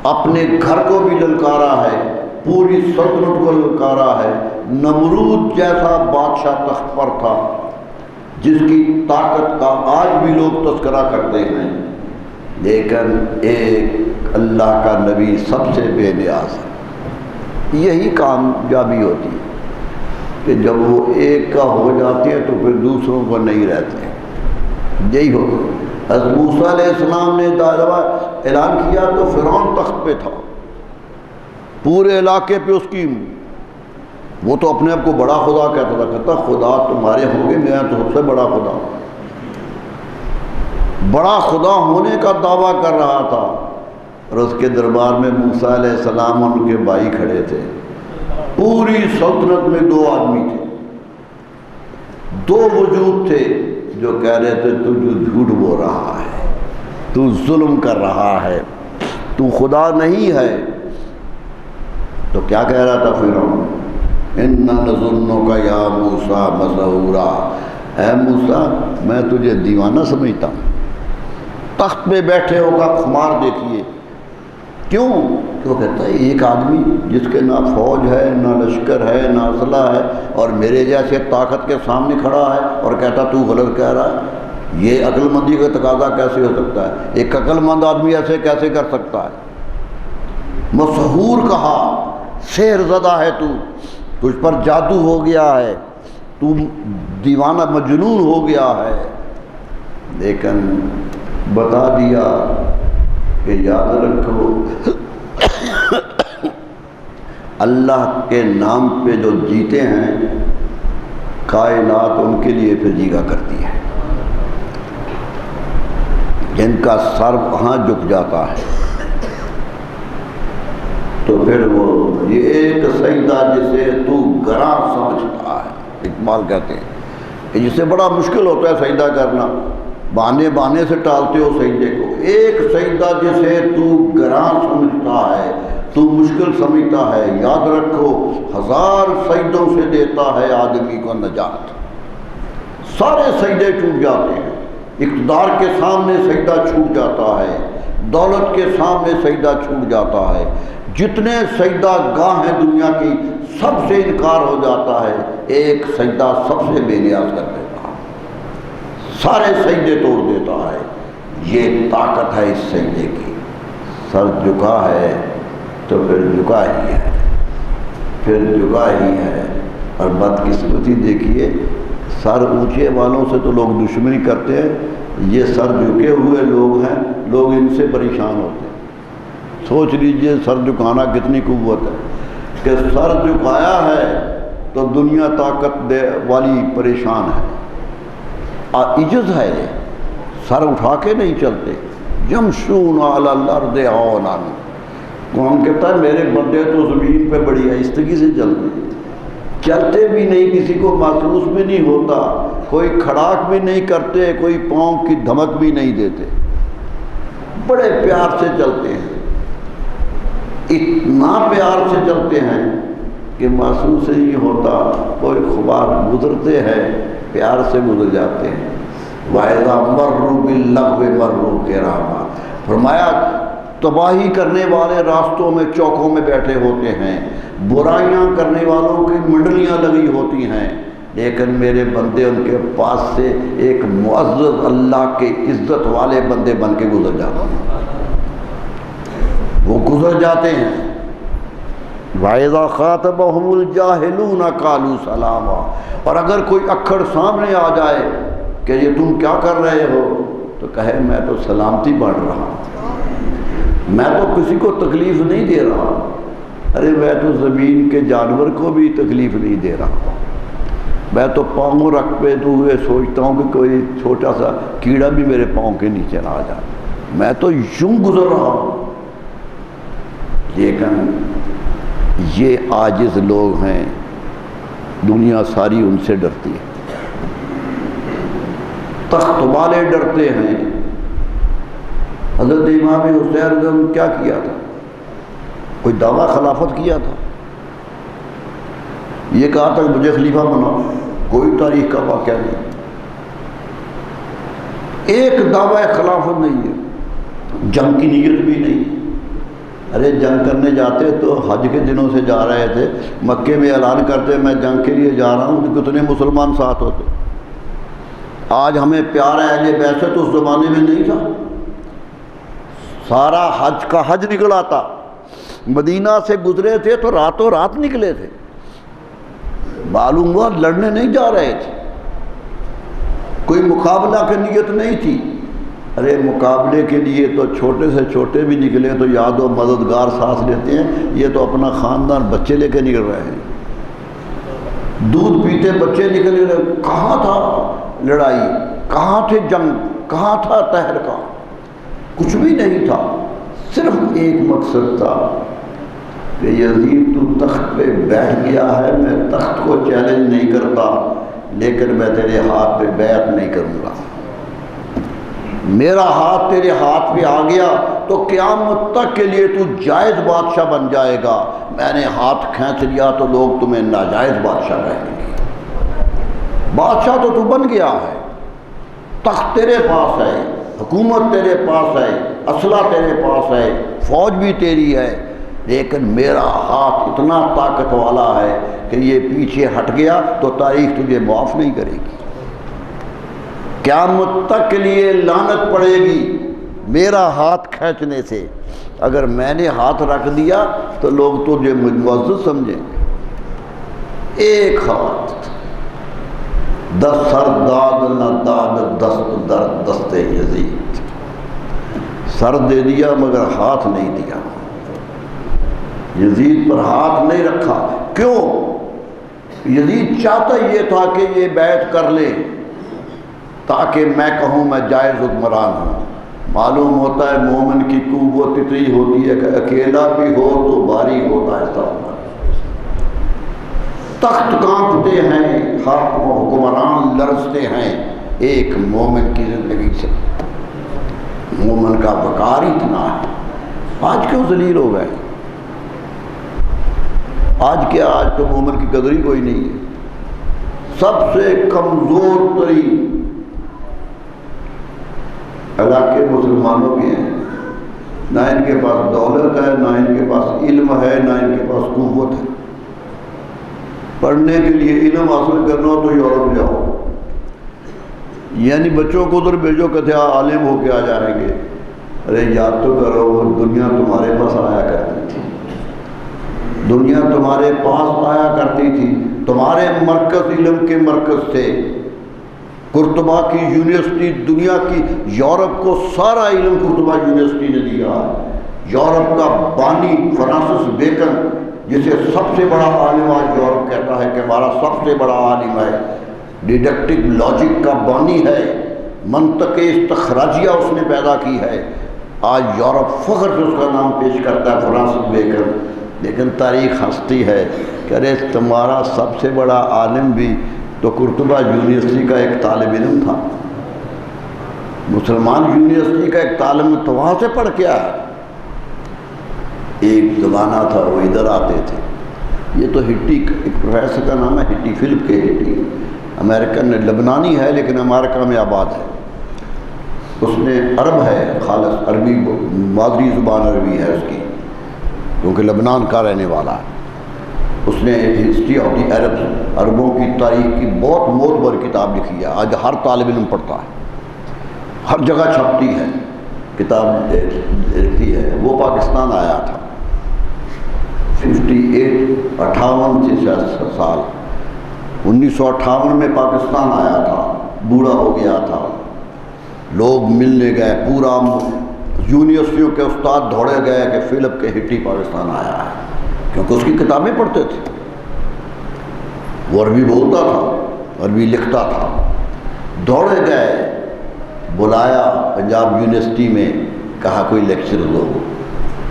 اپنے گھر کو بھی للکارا ہے، پوری سلطنت کو للکارا ہے. نمرود جیسا بادشاہ تخت پر تھا جس کی طاقت کا آج بھی لوگ تذکرہ کرتے ہیں، لیکن ایک اللہ کا نبی سب سے بے نیاز ہے. یہی کامیابی ہوتی ہے کہ جب وہ ایک کا ہو جاتے ہیں تو پھر دوسروں کو نہیں رہتے. یہی ہو. حضرت موسیٰ علیہ السلام نے اعلان کیا تو فرعون تخت پہ تھا، پورے علاقے پہ اس کی، وہ تو اپنے آپ کو بڑا خدا کہتا تھا، کہتا خدا تمہارے ہوں گے، میں تو سب سے بڑا خدا ہوں. بڑا خدا ہونے کا دعویٰ کر رہا تھا اور اس کے دربار میں موسیٰ علیہ السلام اور ان کے بھائی کھڑے تھے. پوری سلطنت میں 2 آدمی تھے، 2 وجود تھے جو کہہ رہے تھے تو جو جھوٹ بول رہا ہے، تو ظلم کر رہا ہے، تو خدا نہیں ہے. تو کیا کہہ رہا تھا فرعون؟ اِنَّا نَظُنُّكَ يَا مُوسَىٰ مَسْحُورًا، اے موسیٰ میں تجھے دیوانہ سمجھتا ہوں. تخت پہ بیٹھے ہو کا خمار دیکھیے. کیوں؟ تو کہتا ہے ایک آدمی جس کے نہ فوج ہے، نہ لشکر ہے، نہ اسلحہ ہے، اور میرے جیسے طاقت کے سامنے کھڑا ہے اور کہتا تو غلط کہہ رہا ہے. یہ عقل مندی کا تقاضا کیسے ہو سکتا ہے؟ ایک عقل مند آدمی ایسے کیسے کر سکتا ہے؟ مسحور کہا، سحر زدہ ہے تو، تجھ پر جادو ہو گیا ہے، تو دیوانہ مجنون ہو گیا ہے. لیکن بتا دیا کہ یاد رکھو اللہ کے نام پہ جو جیتے ہیں کائنات ان کے لیے پھر جیگا کرتی ہے. جن کا سر وہاں جھک جاتا ہے تو پھر وہ یہ ایک سجدہ جسے تو گراں سمجھتا ہے، اقبال کہتے ہیں کہ جسے بڑا مشکل ہوتا ہے سجدہ کرنا، بہانے بہانے سے ٹالتے ہو سجدے کو. ایک سجدہ جسے تو گراں سمجھتا ہے، تو مشکل سمجھتا ہے، یاد رکھو 1000 سجدوں سے دیتا ہے آدمی کو نجات. سارے سجدے ٹوٹ جاتے ہیں، اقتدار کے سامنے سجدہ چھوٹ جاتا ہے، دولت کے سامنے سجدہ چھوٹ جاتا ہے، جتنے سجدہ گاہ ہیں دنیا کی سب سے انکار ہو جاتا ہے. ایک سجدہ سب سے بے نیاز کر دیتا ہے، سارے سجدے توڑ دیتا ہے. یہ طاقت ہے اس سجدے کی. سر جھکا ہے تو پھر جھکا ہی ہے، پھر جھکا ہی ہے. اور بدقسمتی دیکھیے، سر اونچے والوں سے تو لوگ دشمنی کرتے ہیں، یہ سر جھکے ہوئے لوگ ہیں، لوگ ان سے پریشان ہوتے ہیں. سوچ لیجئے سر جھکانا کتنی قوت ہے کہ سر جھکایا ہے تو دنیا طاقت والی پریشان ہے. عجز ہے یہ، سر اٹھا کے نہیں چلتے. یمشون علی الارض ہونا، کون کہتا ہے میرے بندے تو زمین پہ بڑی آہستگی سے چلتے ہیں، چلتے بھی نہیں، کسی کو محسوس بھی نہیں ہوتا، کوئی کھڑاک بھی نہیں کرتے، کوئی پاؤں کی دھمک بھی نہیں دیتے، بڑے پیار سے چلتے ہیں. اتنا پیار سے چلتے ہیں کہ محسوس نہیں ہوتا، کوئی غبار گزرتے ہیں پیار سے گزر جاتے ہیں. وَإِذَا مَرُّوا بِاللَّغْوِ مَرُّوا كِرَامًا، فرمایا تباہی کرنے والے راستوں میں چوکوں میں بیٹھے ہوتے ہیں، برائیاں کرنے والوں کی منڈلیاں لگی ہوتی ہیں، لیکن میرے بندے ان کے پاس سے ایک معزز اللہ کے عزت والے بندے بن کے گزر جاتے ہیں، وہ گزر جاتے ہیں۔ وَإِذَا خَاطَبَهُمُ الْجَاهِلُونَ قَالُوا سَلَامًا، اور اگر کوئی اکھڑ سامنے آ جائے کہ یہ تم کیا کر رہے ہو، تو کہے میں تو سلامتی بانٹ رہا ہوں، میں تو کسی کو تکلیف نہیں دے رہا، ارے میں تو زمین کے جانور کو بھی تکلیف نہیں دے رہا، میں تو پاؤں رکھ پہ تو ہوئے سوچتا ہوں کہ کوئی چھوٹا سا کیڑا بھی میرے پاؤں کے نیچے نہ آ جائے، میں تو یوں گزر رہا ہوں۔ لیکن یہ عاجز لوگ ہیں، دنیا ساری ان سے ڈرتی ہے، تخت والے ڈرتے ہیں۔ حضرت امام حسین نے کیا کیا تھا؟ کوئی دعویٰ خلافت کیا تھا؟ یہ کہا تھا کہ مجھے خلیفہ بناؤ، کوئی تاریخ کا واقعہ نہیں، ایک دعویٰ خلافت نہیں ہے، جنگ کی نیت بھی نہیں۔ ارے جنگ کرنے جاتے تو حج کے دنوں سے جا رہے تھے، مکے میں اعلان کرتے میں جنگ کے لیے جا رہا ہوں، تو کتنے مسلمان ساتھ ہوتے۔ آج ہمیں پیار ہے اہل بیت سے، تو اس زمانے میں نہیں تھا، سارا حج کا حج نکل آتا، مدینہ سے گزرے تھے تو راتوں رات نکلے تھے، معلوم ہوا لڑنے نہیں جا رہے تھے، کوئی مقابلہ کی نیت نہیں تھی۔ ارے مقابلے کے لیے تو چھوٹے سے چھوٹے بھی نکلے تو یاد و مددگار ساتھ لیتے ہیں، یہ تو اپنا خاندان بچے لے کے نکل رہے ہیں، دودھ پیتے بچے نکل رہے۔ کہاں تھا لڑائی، کہاں تھے جنگ، کہاں تھا تہرکہ؟ کچھ بھی نہیں تھا، صرف ایک مقصد تھا کہ یزید تو تخت پہ بیٹھ گیا ہے، میں تخت کو چیلنج نہیں کرتا، لیکن میں تیرے ہاتھ پہ بیعت نہیں کروں گا، میرا ہاتھ تیرے ہاتھ پہ آ گیا تو قیامت تک کے لیے تو جائز بادشاہ بن جائے گا، میں نے ہاتھ کھینچ لیا تو لوگ تمہیں ناجائز بادشاہ کہیں گے۔ بادشاہ تو بن گیا ہے، تخت تیرے پاس ہے، حکومت تیرے پاس ہے، اسلحہ تیرے پاس ہے، فوج بھی تیری ہے، لیکن میرا ہاتھ اتنا طاقت والا ہے کہ یہ پیچھے ہٹ گیا تو تاریخ تجھے معاف نہیں کرے گی، قیامت تک کے لیے لعنت پڑے گی میرا ہاتھ کھینچنے سے۔ اگر میں نے ہاتھ رکھ دیا تو لوگ تجھے معزز سمجھیں گے۔ ایک ہاتھ، دس سر داد نہ داد دست در دست یزید، سر دے دیا مگر ہاتھ نہیں دیا، یزید پر ہاتھ نہیں رکھا۔ کیوں؟ یزید چاہتا یہ تھا کہ یہ بیعت کر لے تاکہ میں کہوں میں جائز حکمران ہوں۔ معلوم ہوتا ہے مومن کی قوت اتنی ہوتی ہے کہ اکیلا بھی ہو تو بھاری ہوتا ہے سب، تخت کانپتے ہیں، حکمران لرزتے ہیں ایک مومن کی زندگی سے۔ مومن کا وقار اتنا ہے، آج کیوں ذلیل ہو گئے؟ آج کیا؟ آج تو مومن کی قدر ہی کوئی نہیں ہے، سب سے کمزور ترین علاقے مسلمانوں کے ہیں، نہ ان کے پاس دولت ہے، نہ ان کے پاس علم ہے، نہ ان کے پاس قوت ہے۔ پڑھنے کے لیے علم حاصل کرنا ہو تو یورپ جاؤ، یعنی بچوں کو ادھر بھیجو کہ عالم ہو کے آ جائیں گے۔ ارے یاد تو کرو، دنیا تمہارے پاس آیا کرتی تھی، دنیا تمہارے پاس آیا کرتی تھی، تمہارے مرکز علم کے مرکز تھے۔ قرطبہ کی یونیورسٹی دنیا کی، یورپ کو سارا علم قرطبہ یونیورسٹی نے دیا۔ یورپ کا بانی فرانسس بیکن، جسے سب سے بڑا عالم آج یورپ کہتا ہے کہ ہمارا سب سے بڑا عالم ہے، ڈیڈکٹک لاجک کا بانی ہے، منطق استخراجیہ اس نے پیدا کی ہے۔ آج یورپ فخر سے اس کا نام پیش کرتا ہے، فرانسس بیکن۔ لیکن تاریخ ہنستی ہے کہ ارے تمہارا سب سے بڑا عالم بھی تو قرطبہ یونیورسٹی کا ایک طالب علم تھا، مسلمان یونیورسٹی کا ایک طالب تو وہاں سے پڑھ کے آیا۔ ایک زمانہ تھا وہ ادھر آتے تھے، یہ تو ہٹی، ایک پروفیسر کا نام ہے ہٹی، فلپ کے ہٹی، امریکن لبنانی ہے لیکن امریکہ میں آباد ہے، اس نے عرب ہے، خالص عربی، مادری زبان عربی ہے اس کی، کیونکہ لبنان کا رہنے والا ہے۔ اس نے ہسٹری آف دی عرب، عربوں کی تاریخ کی بہت معتبر کتاب لکھی ہے، آج ہر طالب علم پڑھتا ہے، ہر جگہ چھپتی ہے کتاب لکھتی ہے۔ وہ پاکستان آیا تھا 58 سال 1958 میں پاکستان آیا تھا، بوڑھا ہو گیا تھا، لوگ ملنے گئے، پورا یونیورسٹیوں کے استاد دوڑے گئے کہ فلپ کے ہٹی پاکستان آیا ہے، کیونکہ اس کی کتابیں پڑھتے تھے، وہ عربی بولتا تھا، عربی لکھتا تھا، دوڑے گئے، بلایا پنجاب یونیورسٹی میں، کہا کوئی لیکچر دو،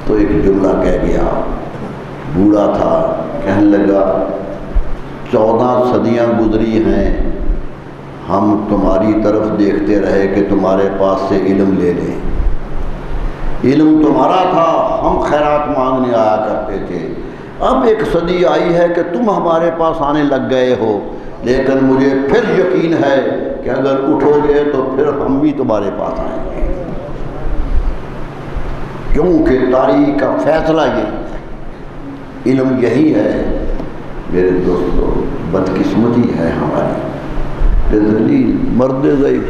تو ایک جملہ کہہ گیا، بوڑھا تھا، کہنے لگا 14 صدیاں گزری ہیں، ہم تمہاری طرف دیکھتے رہے کہ تمہارے پاس سے علم لے لیں، علم تمہارا تھا، ہم خیرات مانگنے آیا کرتے تھے، اب ایک صدی آئی ہے کہ تم ہمارے پاس آنے لگ گئے ہو، لیکن مجھے پھر یقین ہے کہ اگر اٹھو گے تو پھر ہم بھی تمہارے پاس آئیں گے، کیونکہ تاریخ کا فیصلہ یہی ہے، علم یہی ہے۔ میرے دوستو، بدقسمتی ہے ہماری، ذلیل مرد ضعیف۔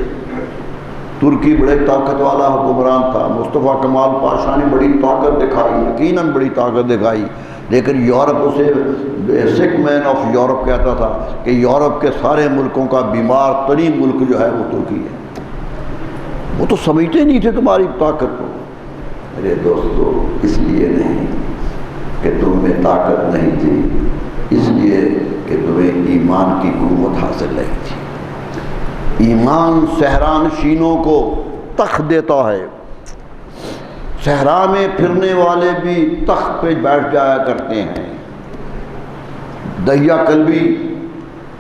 ترکی بڑے طاقت والا حکمران تھا، مصطفیٰ کمال پاشا نے بڑی طاقت دکھائی، یقیناً بڑی طاقت دکھائی، لیکن یورپ اسے سک مین آف یورپ کہتا تھا کہ یورپ کے سارے ملکوں کا بیمار ترین ملک جو ہے وہ ترکی ہے، وہ تو سمجھتے نہیں تھے تمہاری طاقت کو۔ میرے دوستو، اس لیے نہیں کہ تم میں طاقت نہیں تھی، اس لیے کہ تمہیں ایمان کی قوت حاصل نہیں تھی۔ ایمان صحرا نشینوں کو تخت دیتا ہے، صحرا میں پھرنے والے بھی تخت پہ بیٹھ جایا کرتے ہیں۔ دہیہ کلبی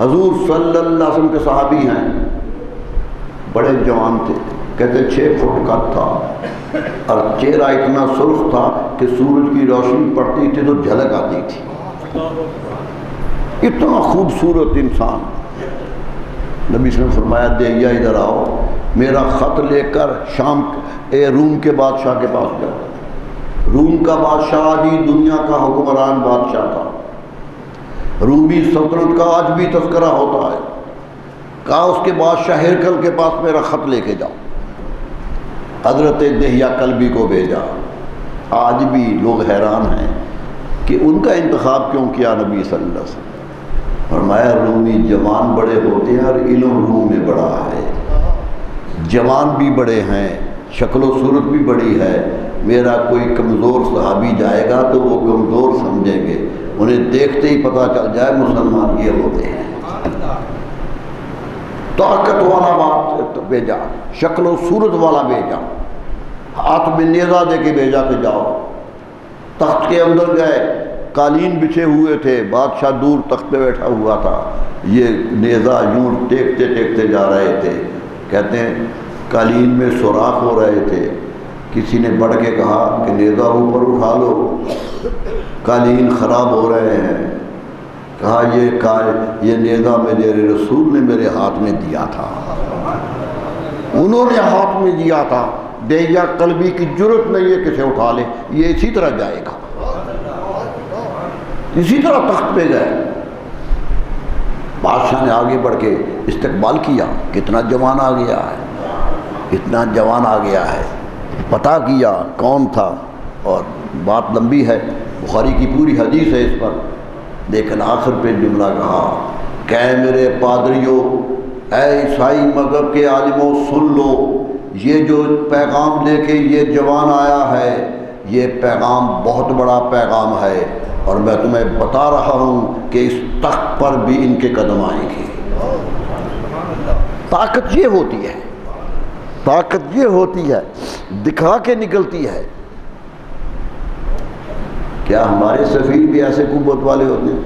حضور صلی اللہ علیہ وسلم کے صحابی ہیں، بڑے جوان تھے، کہتے 6 فٹ کا تھا اور چہرہ اتنا سرخ تھا کہ سورج کی روشنی پڑتی تھی تو جھلک آتی تھی، اتنا خوبصورت انسان۔ نبی صلی اللہ علیہ وسلم نے فرمایا دہیہ ادھر آؤ، میرا خط لے کر شام روم کے بادشاہ کے پاس جاؤ۔ روم کا بادشاہ آج دنیا کا حکمران بادشاہ تھا، رومی سلطنت کا آج بھی تذکرہ ہوتا ہے، کہا اس کے بادشاہ ہرکل کے پاس میرا خط لے کے جاؤ، حضرت دہیہ کلبی کو بھیجا۔ آج بھی لوگ حیران ہیں کہ ان کا انتخاب کیوں کیا نبی صلی اللہ علیہ وسلم۔ فرمایا رومی جوان بڑے ہوتے ہیں اور علم روم میں بڑا ہے، جوان بھی بڑے ہیں، شکل و صورت بھی بڑی ہے، میرا کوئی کمزور صحابی جائے گا تو وہ کمزور سمجھیں گے، انہیں دیکھتے ہی پتہ چل جائے مسلمان یہ ہوتے ہیں۔ طاقت والا بات بھیجا، شکل و صورت والا بھیجا، ہاتھ میں نیزہ دے کے بھیجا کہ جاؤ۔ تخت کے اندر گئے، قالین بچھے ہوئے تھے، بادشاہ دور تخت پہ بیٹھا ہوا تھا، یہ نیزہ یوں ٹیکتے ٹیکتے جا رہے تھے، کہتے ہیں قالین میں سوراخ ہو رہے تھے، کسی نے بڑھ کے کہا کہ نیزہ اوپر اٹھا لو، قالین خراب ہو رہے ہیں۔ کہا یہ نیزہ میرے رسول نے میرے ہاتھ میں دیا تھا، انہوں نے ہاتھ میں دیا تھا، دہیہ کلبی کی جرت نہیں ہے کسے اٹھا لے، یہ اسی طرح جائے گا۔ اسی طرح تخت پہ گئے، بادشاہ نے آگے بڑھ کے استقبال کیا، کتنا جوان آ گیا ہے، اتنا جوان آ گیا ہے، پتہ کیا کون تھا، اور بات لمبی ہے، بخاری کی پوری حدیث ہے اس پر، لیکن آخر پہ جملہ کہا کہ اے میرے پادریوں، اے عیسائی مذہب کے عالموں، سن لو، یہ جو پیغام لے کے یہ جوان آیا ہے، یہ پیغام بہت بڑا پیغام ہے، اور میں تمہیں بتا رہا ہوں کہ اس تخت پر بھی ان کے قدم آئیں گے۔ طاقت یہ ہوتی ہے، طاقت یہ ہوتی ہے، دکھا کے نکلتی ہے۔ کیا ہمارے سفیر بھی ایسے قوت والے ہوتے ہیں؟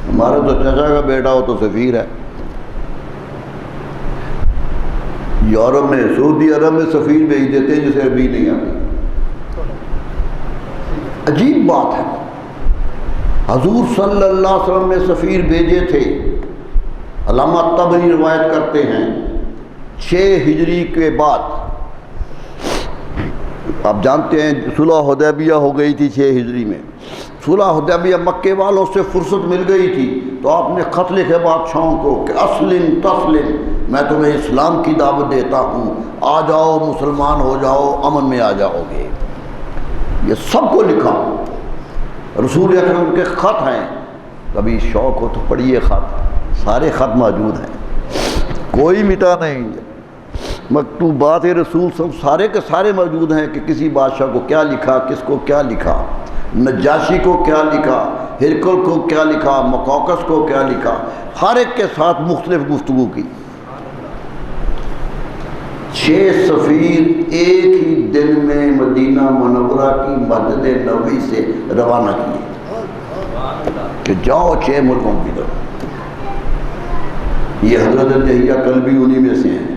ہمارا تو چچا کا بیٹا ہو تو سفیر ہے، یورپ میں سعودی عرب میں سفیر بھیج دیتے ہیں جسے عربی نہیں آتی، عجیب بات ہے۔ حضور صلی اللہ علیہ وسلم نے سفیر بھیجے تھے، علامہ طبری روایت کرتے ہیں 6 ہجری کے بعد، آپ جانتے ہیں صلح حدیبیہ ہو گئی تھی 6 ہجری میں، صلح حدیبیہ مکے والوں سے فرصت مل گئی تھی تو آپ نے خط لکھے بادشاہوں کو کہ اسلم تسلم، میں تمہیں اسلام کی دعوت دیتا ہوں، آ جاؤ مسلمان ہو جاؤ، امن میں آ جاؤ گے۔ یہ سب کو لکھا، رسول اکرم کے خط ہیں، کبھی شوق ہو تو پڑھیے خط، سارے خط موجود ہیں، کوئی مٹا نہیں۔ مکتوبات رسول سب سارے کے سارے موجود ہیں کہ کسی بادشاہ کو کیا لکھا، کس کو کیا لکھا، نجاشی کو کیا لکھا، ہرکل کو کیا لکھا، مقوقس کو کیا لکھا، ہر ایک کے ساتھ مختلف گفتگو کی۔ 6 سفیر ایک ہی دن میں مدینہ منورہ کی مسجد نبوی سے روانہ کیے کہ جاؤ 6 ملکوں کی طرف۔ یہ حضرت دہیہ کلبی انہی میں سے ہیں۔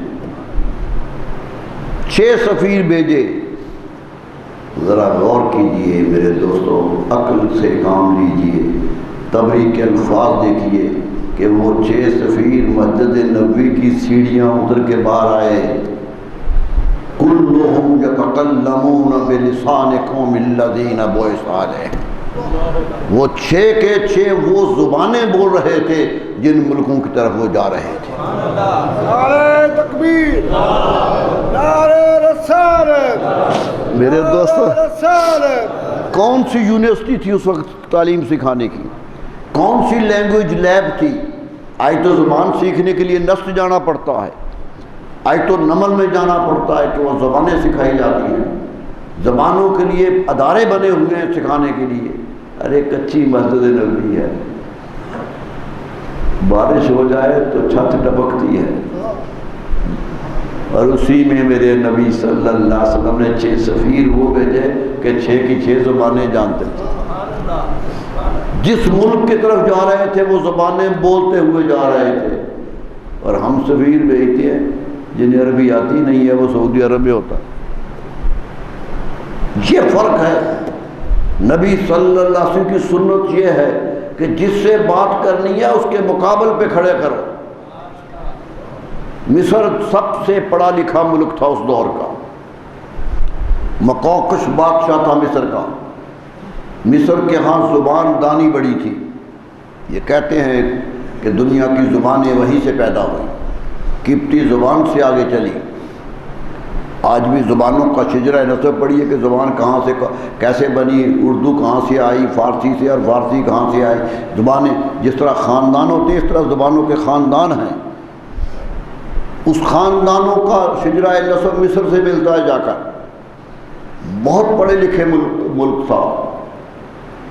6 سفیر بھیجے۔ ذرا غور کیجئے میرے دوستو، عقل سے کام لیجئے، طبری کے الفاظ دیکھیے کہ وہ 6 سفیر مسجد نبوی کی سیڑھیاں اتر کے باہر آئے۔ کلہم یتکلمون بلسان قوم الذین بعث علیہم، وہ 6 کے 6 وہ زبانیں بول رہے تھے جن ملکوں کی طرف وہ جا رہے تھے۔ نعرہ تکبیر، نعرہ رسالت، میرے دوستو، رسالت۔ کون سی یونیورسٹی تھی اس وقت تعلیم سکھانے کی؟ کون سی لینگویج لیب تھی؟ آج تو زبان سیکھنے کے لیے نسٹ جانا پڑتا ہے، آج تو نمل میں جانا پڑتا ہے کہ وہ زبانیں سکھائی جاتی ہیں، زبانوں کے لیے ادارے بنے ہوئے ہیں سکھانے کے لیے۔ ارے کچی مسجد نبوی ہے، بارش ہو جائے تو چھت ٹپکتی ہے، اور اسی میں میرے نبی صلی اللہ علیہ وسلم نے 6 سفیر وہ بھیجے کہ 6 کی 6 زبانیں جانتے تھے۔ جس ملک کی طرف جا رہے تھے وہ زبانیں بولتے ہوئے جا رہے تھے، اور ہم سفیر بھیجتے ہیں جنہیں عربی آتی نہیں ہے، وہ سعودی عرب میں ہوتا ہے۔ یہ فرق ہے۔ نبی صلی اللہ علیہ وسلم کی سنت یہ ہے کہ جس سے بات کرنی ہے اس کے مقابل پہ کھڑے کرو۔ مصر سب سے پڑھا لکھا ملک تھا اس دور کا، مقوقس بادشاہ تھا مصر کا۔ مصر کے ہاں زبان دانی بڑی تھی، یہ کہتے ہیں کہ دنیا کی زبانیں وہیں سے پیدا ہوئی، قبطی زبان سے آگے چلی۔ آج بھی زبانوں کا شجرہ نسب پڑھی ہے کہ زبان کہاں سے کیسے بنی، اردو کہاں سے آئی فارسی سے، اور فارسی کہاں سے آئی۔ زبانیں جس طرح خاندان ہوتے ہیں اس طرح زبانوں کے خاندان ہیں۔ اس خاندانوں کا شجرہ نسب مصر سے ملتا ہے جا کر۔ بہت پڑھے لکھے ملک تھا۔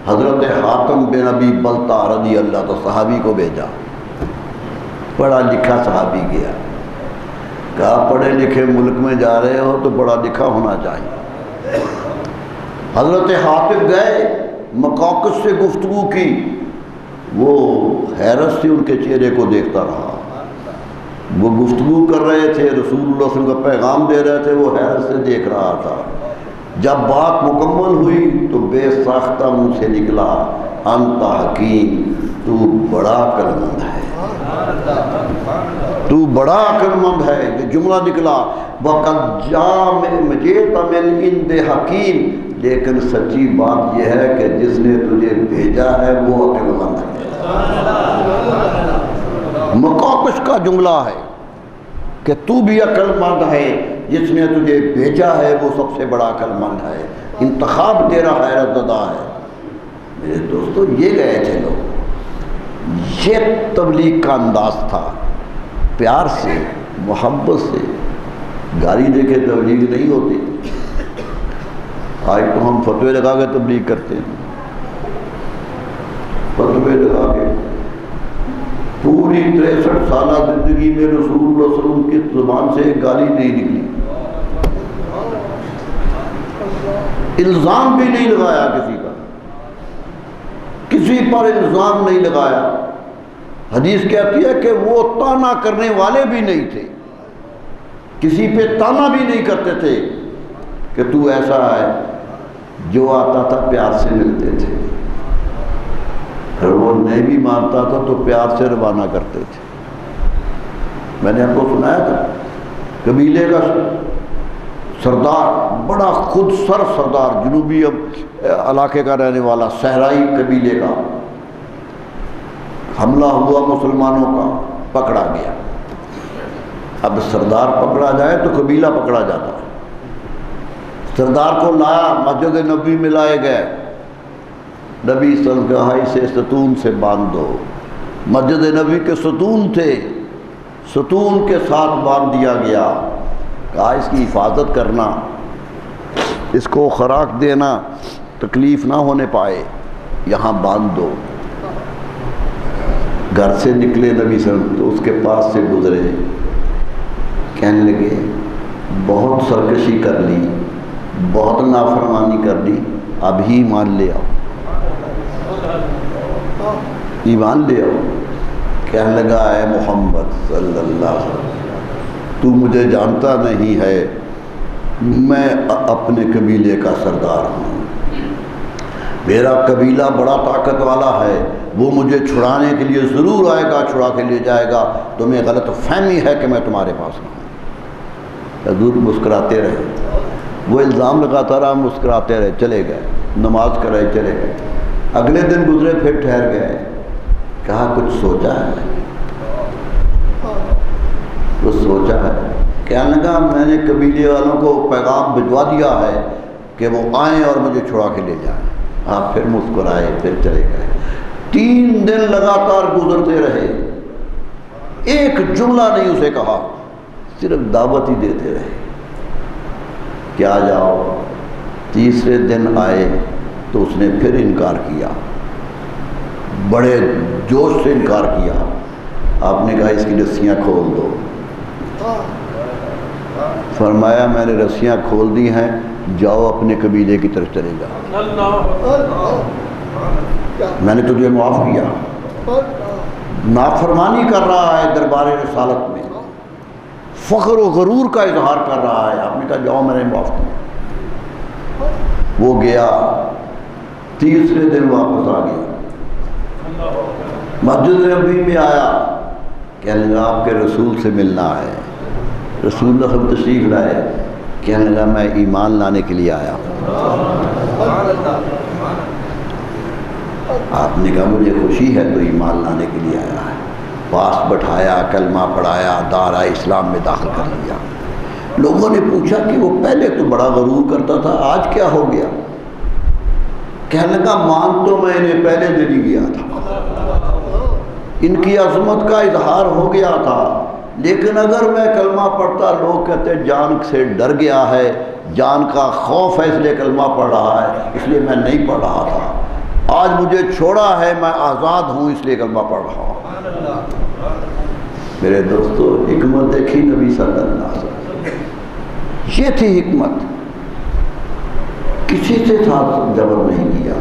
حضرت حاتم بن ابی بلتع رضی اللہ عنہ صحابی کو بھیجا، پڑھا لکھا صحابی گیا، کہا پڑھے لکھے ملک میں جا رہے ہو تو پڑھا لکھا ہونا چاہیے۔ حضرت حاتم گئے، مقوقس سے گفتگو کی، وہ حیرت سے ان کے چہرے کو دیکھتا رہا۔ وہ گفتگو کر رہے تھے، رسول اللہ صلی اللہ علیہ وسلم کا پیغام دے رہے تھے، وہ حیرت سے دیکھ رہا تھا۔ جب بات مکمل ہوئی تو بے ساختہ منہ سے نکلا، انت حکیم، تو بڑا عقلمند ہے، تو بڑا عقلمند ہے۔ یہ جملہ نکلا، وَقَدْ جَئْتَ مِنْ عِنْدِ حَکِیمٍ، لیکن سچی بات یہ ہے کہ جس نے تجھے بھیجا ہے وہ عقلمند ہے۔ مقوقس کا جملہ ہے کہ تو بھی عقلمند ہے، جس نے تجھے بھیجا ہے وہ سب سے بڑا عقلمند ہے، انتخاب تیرا حیرت زدہ ہے۔ میرے دوستو، یہ گئے تھے لوگ، یہ تبلیغ کا انداز تھا، پیار سے، محبت سے۔ گالی دے کے تبلیغ نہیں ہوتی۔ آج تو ہم فتوے لگا کے تبلیغ کرتے ہیں، فتوے لگا کے۔ پوری 63 سالہ زندگی میں رسول اللہ صلی اللہ علیہ وسلم کی زبان سے ایک گالی نہیں نکلی، الزام بھی نہیں لگایا کسی کا، کسی پر الزام نہیں لگایا۔ حدیث کہتی ہے کہ وہ تانا کرنے والے بھی نہیں تھے، کسی پہ تانا بھی نہیں کرتے تھے کہ تو ایسا ہے۔ جو آتا تھا پیار سے ملتے تھے، اگر وہ نہیں بھی مانتا تھا تو پیار سے روانہ کرتے تھے۔ میں نے آپ کو سنایا تھا، قبیلے کا سردار، بڑا خود سر سردار، جنوبی علاقے کا رہنے والا، صحرائی قبیلے کا، حملہ ہوا مسلمانوں کا، پکڑا گیا۔ اب سردار پکڑا جائے تو قبیلہ پکڑا جاتا ہے۔ سردار کو لایا، مسجد نبی میں لائے گئے، نبی صلی اللہ علیہ وسلم کہا اسے ستون سے باندھ دو۔ مسجد نبی کے ستون تھے، ستون کے ساتھ باندھ دیا گیا، کہا اس کی حفاظت کرنا، اس کو خوراک دینا، تکلیف نہ ہونے پائے، یہاں باندھ دو۔ گھر سے نکلے نبی صلی اللہ علیہ وسلم تو اس کے پاس سے گزرے، کہنے لگے بہت سرکشی کر لی، بہت نافرمانی کر لی، اب ہی ایمان لے آؤ، ایمان لے آؤ۔ کہنے لگا اے محمد صلی اللہ علیہ وسلم، تو مجھے جانتا نہیں ہے، میں اپنے قبیلے کا سردار ہوں، میرا قبیلہ بڑا طاقت والا ہے، وہ مجھے چھڑانے کے لیے ضرور آئے گا، چھڑا کے لے جائے گا، تمہیں غلط فہمی ہے کہ میں تمہارے پاس ہوں۔ حضور مسکراتے رہے، وہ الزام لگاتا رہا، مسکراتے رہے، چلے گئے، نماز کرائے چلے گئے۔ اگلے دن گزرے، پھر ٹھہر گئے، کہا کچھ سوچا ہے؟ کچھ سوچا ہے؟ کہنے لگا میں نے قبیلے والوں کو پیغام بھجوا دیا ہے کہ وہ آئیں اور مجھے چھڑا کے لے جائیں۔ آپ پھر مسکرائے، پھر چلے گئے۔ 3 دن لگاتار گزرتے رہے، ایک جملہ نہیں اسے کہا، صرف دعوت ہی دیتے رہے کہ آ جاؤ۔ تیسرے دن آئے تو اس نے پھر انکار کیا، بڑے جوش سے انکار کیا۔ آپ نے کہا اس کی رسیاں کھول دو۔ فرمایا میں نے رسیاں کھول دی ہیں، جاؤ اپنے قبیلے کی طرف چلے جاؤ، میں نے تجھے معاف کیا۔ نافرمانی کر رہا ہے دربار رسالت میں، فخر و غرور کا اظہار کر رہا ہے، آپ نے کہا جاؤ میں نے معاف کیا۔ وہ گیا، تیسرے دن واپس آ گیا، مسجد نبی میں آیا، کہنے لگا آپ کے رسول سے ملنا ہے۔ رسول اللہ ہم تشریف لائے، کہنے لگا میں ایمان لانے کے لیے آیا۔ آپ نے کہا مجھے خوشی ہے تو ایمان لانے کے لیے آیا ہے۔ پاس بٹھایا، کلمہ پڑھایا، دارہ اسلام میں داخل کر لیا۔ لوگوں نے پوچھا کہ وہ پہلے تو بڑا غرور کرتا تھا، آج کیا ہو گیا؟ کہنے لگا مان تو میں انہیں پہلے دن ہی گیا تھا، ان کی عظمت کا اظہار ہو گیا تھا، لیکن اگر میں کلمہ پڑھتا لوگ کہتے جان سے ڈر گیا ہے، جان کا خوف ہے اس لیے کلمہ پڑھ رہا ہے، اس لیے میں نہیں پڑھ رہا تھا۔ آج مجھے چھوڑا ہے، میں آزاد ہوں اس لیے کلمہ پڑھ رہا ہوں۔ میرے دوستو حکمت دیکھی نبی صلی اللہ علیہ وسلم، یہ تھی حکمت، کسی سے ساتھ جبر نہیں کیا،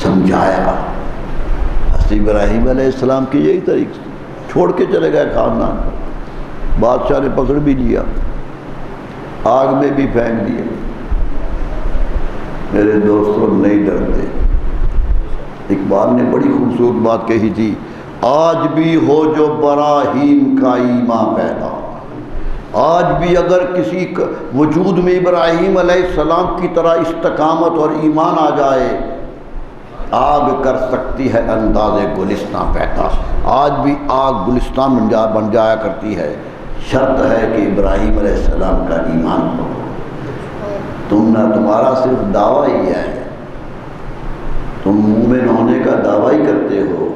سمجھایا۔ حضرت ابراہیم علیہ السلام کی یہی طریقہ، چھوڑ کے چلے گئے خاندان، بادشاہ نے پکڑ بھی لیا، آگ میں بھی پھینک دیا۔ میرے دوستوں نہیں ڈرتے۔ اقبال نے بڑی خوبصورت بات کہی تھی، آج بھی ہو جو براہیم کا ایمان پیدا، آج بھی اگر کسی وجود میں ابراہیم علیہ السلام کی طرح استقامت اور ایمان آ جائے، آگ کر سکتی ہے انداز گلستان پیدا۔ آج بھی آگ گلستان بن جایا کرتی ہے، شرط ہے کہ ابراہیم علیہ السلام کا ایمان ہو۔ تمہارا صرف دعویٰ ہی ہے، تم مومن ہونے کا دعویٰ ہی کرتے ہو،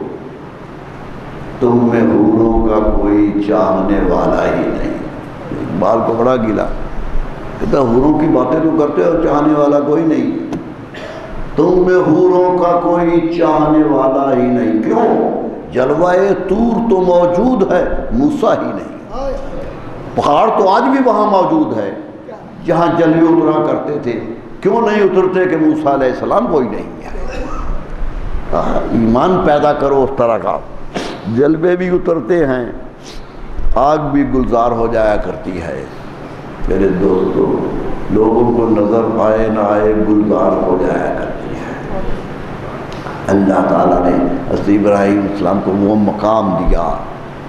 تم میں حوروں کا کوئی چاہنے والا ہی نہیں۔ اقبال کو بڑا گلا، کہتا حوروں کی باتیں تو کرتے ہو، چاہنے والا کوئی نہیں، تم میں حوروں کا کوئی چاہنے والا ہی نہیں۔ کیوں؟ جلوہ طور تو موجود ہے، موسیٰ ہی نہیں۔ پہاڑ تو آج بھی وہاں موجود ہے جہاں جلوے اترا کرتے تھے، کیوں نہیں اترتے کہ موسیٰ علیہ السلام کوئی نہیں ہے۔ ایمان پیدا کرو اس طرح کا، جلوے بھی اترتے ہیں، آگ بھی گلزار ہو جایا کرتی ہے۔ میرے دوستو لوگوں کو نظر آئے نہ آئے گلزار ہو جایا کرتی ہے۔ اللہ تعالیٰ نے حضرت ابراہیم علیہ السلام کو وہ مقام دیا،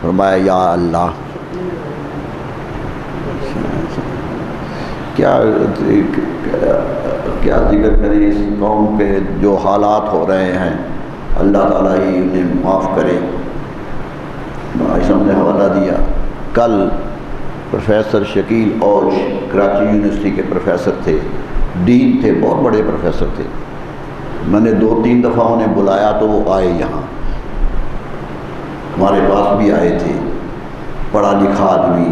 فرمایا یا اللہ کیا ذکر کریں اس قوم کے جو حالات ہو رہے ہیں، اللہ تعالیٰ ہی انہیں معاف کرے۔ ہم نے حوالہ دیا، کل پروفیسر شکیل اوش کراچی یونیورسٹی کے پروفیسر تھے، ڈین تھے، بہت بڑے پروفیسر تھے، میں نے 2-3 دفعہ انہیں بلایا تو وہ آئے، یہاں ہمارے پاس بھی آئے تھے، پڑھا لکھا آدمی،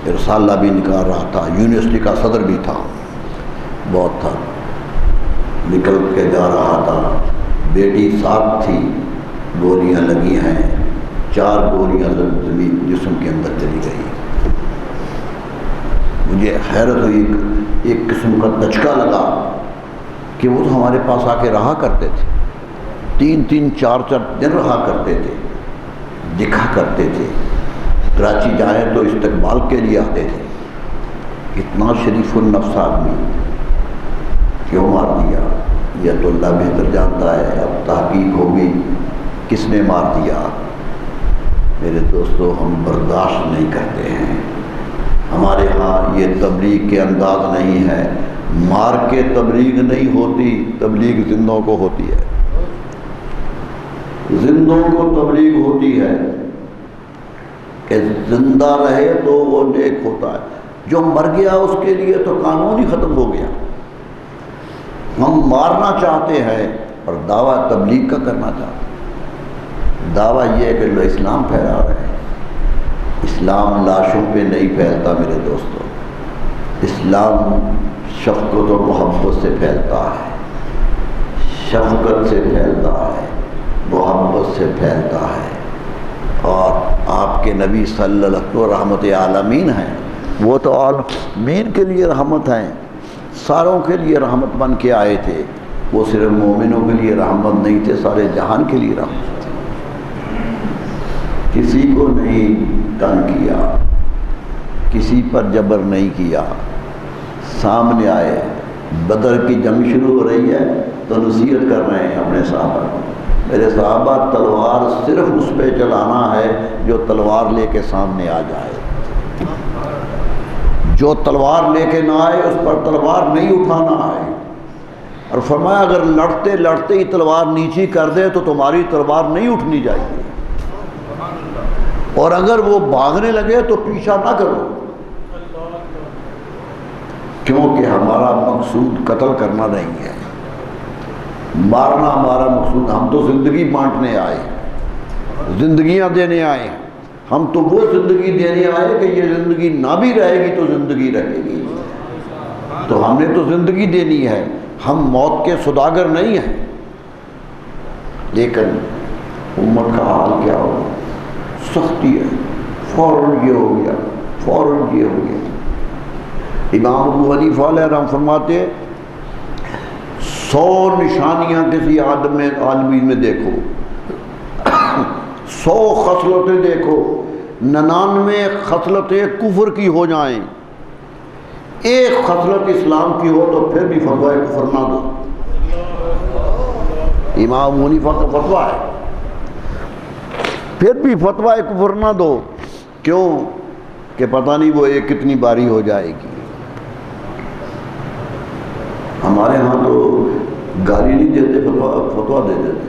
رسالہ بھی نکال رہا تھا، یونیورسٹی کا صدر بھی تھا، بہت تھا، نکل کے جا رہا تھا، بیٹی ساتھ تھی، گولیاں لگی ہیں، 4 گولیاں زمین جسم کے اندر چلی گئی۔ مجھے حیرت ہوئی، ایک قسم کا دھچکا لگا کہ وہ تو ہمارے پاس آ کے رہا کرتے تھے، 3-3 4-4 دن رہا کرتے تھے، دکھا کرتے تھے، کراچی جائیں تو استقبال کے لیے آتے تھے، اتنا شریف النفس آدمی کیوں مار دیا؟ یہ تو اللہ بہتر جانتا ہے، اب تحقیق ہوگی کس نے مار دیا۔ میرے دوستو، ہم برداشت نہیں کرتے ہیں، ہمارے ہاں یہ تبلیغ کے انداز نہیں ہے، مار کے تبلیغ نہیں ہوتی، تبلیغ زندوں کو ہوتی ہے، زندوں کو تبلیغ ہوتی ہے کہ زندہ رہے تو وہ نیک ہوتا ہے، جو مر گیا اس کے لیے تو قانون ہی ختم ہو گیا۔ ہم مارنا چاہتے ہیں اور دعویٰ تبلیغ کا کرنا چاہتے ہیں، دعویٰ یہ ہے کہ لوگ اسلام پھیلا رہے ہیں، اسلام لاشوں پہ نہیں پھیلتا میرے دوستو، اسلام شفقت و محبت سے پھیلتا ہے، شفقت سے پھیلتا ہے، محبت سے پھیلتا ہے، اور آپ کے نبی صلی اللہ علیہ وسلم رحمت عالمین ہیں، وہ تو عالمین کے لیے رحمت ہیں، ساروں کے لیے رحمت بن کے آئے تھے، وہ صرف مومنوں کے لیے رحمت نہیں تھے، سارے جہان کے لیے رحمت تھے، کسی کو نہیں تنگ کیا، کسی پر جبر نہیں کیا، سامنے آئے، بدر کی جنگ شروع ہو رہی ہے تو نصیحت کر رہے ہیں اپنے صحابہ کو، میرے صحابہ تلوار صرف اس پہ چلانا ہے جو تلوار لے کے سامنے آ جائے، جو تلوار لے کے نہ آئے اس پر تلوار نہیں اٹھانا ہے، اور فرمایا اگر لڑتے لڑتے ہی تلوار نیچی کر دے تو تمہاری تلوار نہیں اٹھنی چاہیے، اور اگر وہ بھاگنے لگے تو پیچھا نہ کرو، کیونکہ ہمارا مقصود قتل کرنا نہیں ہے، مارنا ہمارا مقصود، ہم تو زندگی بانٹنے آئے، زندگیاں دینے آئے، ہم تو وہ زندگی دینے آئے کہ یہ زندگی نہ بھی رہے گی تو زندگی رہے گی، تو ہم نے تو زندگی دینی ہے، ہم موت کے سوداگر نہیں ہیں۔ لیکن امت کا حال کیا ہو، سختی ہے، فوراً یہ ہو گیا، فوراً یہ ہو گیا۔ امام ابو حنیفہ علیہ رحم فرماتے 100 نشانیاں کسی عالمی میں دیکھو، 100 خصلتیں دیکھو، 99 خصلتیں کفر کی ہو جائیں، ایک خصلت اسلام کی ہو تو پھر بھی فتویٰ کفر نہ دو۔ امام ابو حنیفہ کا فتویٰ ہے، پھر بھی فتویٰ کفر نہ دو، کیوں کہ پتہ نہیں وہ ایک کتنی باری ہو جائے گی۔ ہمارے ہاں تو گالی نہیں دیتے، فتویٰ دے دیتے،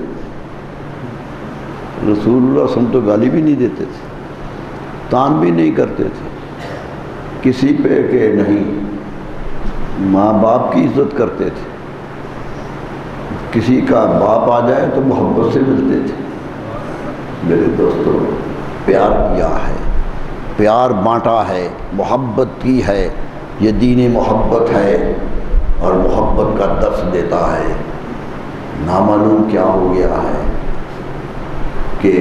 رسول اللہ صلی اللہ علیہ وسلم تو گالی بھی نہیں دیتے تھے، تان بھی نہیں کرتے تھے کسی پہ کہ نہیں، ماں باپ کی عزت کرتے تھے، کسی کا باپ آ جائے تو محبت سے ملتے تھے۔ میرے دوستو، پیار کیا ہے، پیار بانٹا ہے، محبت کی ہے، یہ دین محبت ہے اور محبت کا درس دیتا ہے۔ نامعلوم کیا ہو گیا ہے کہ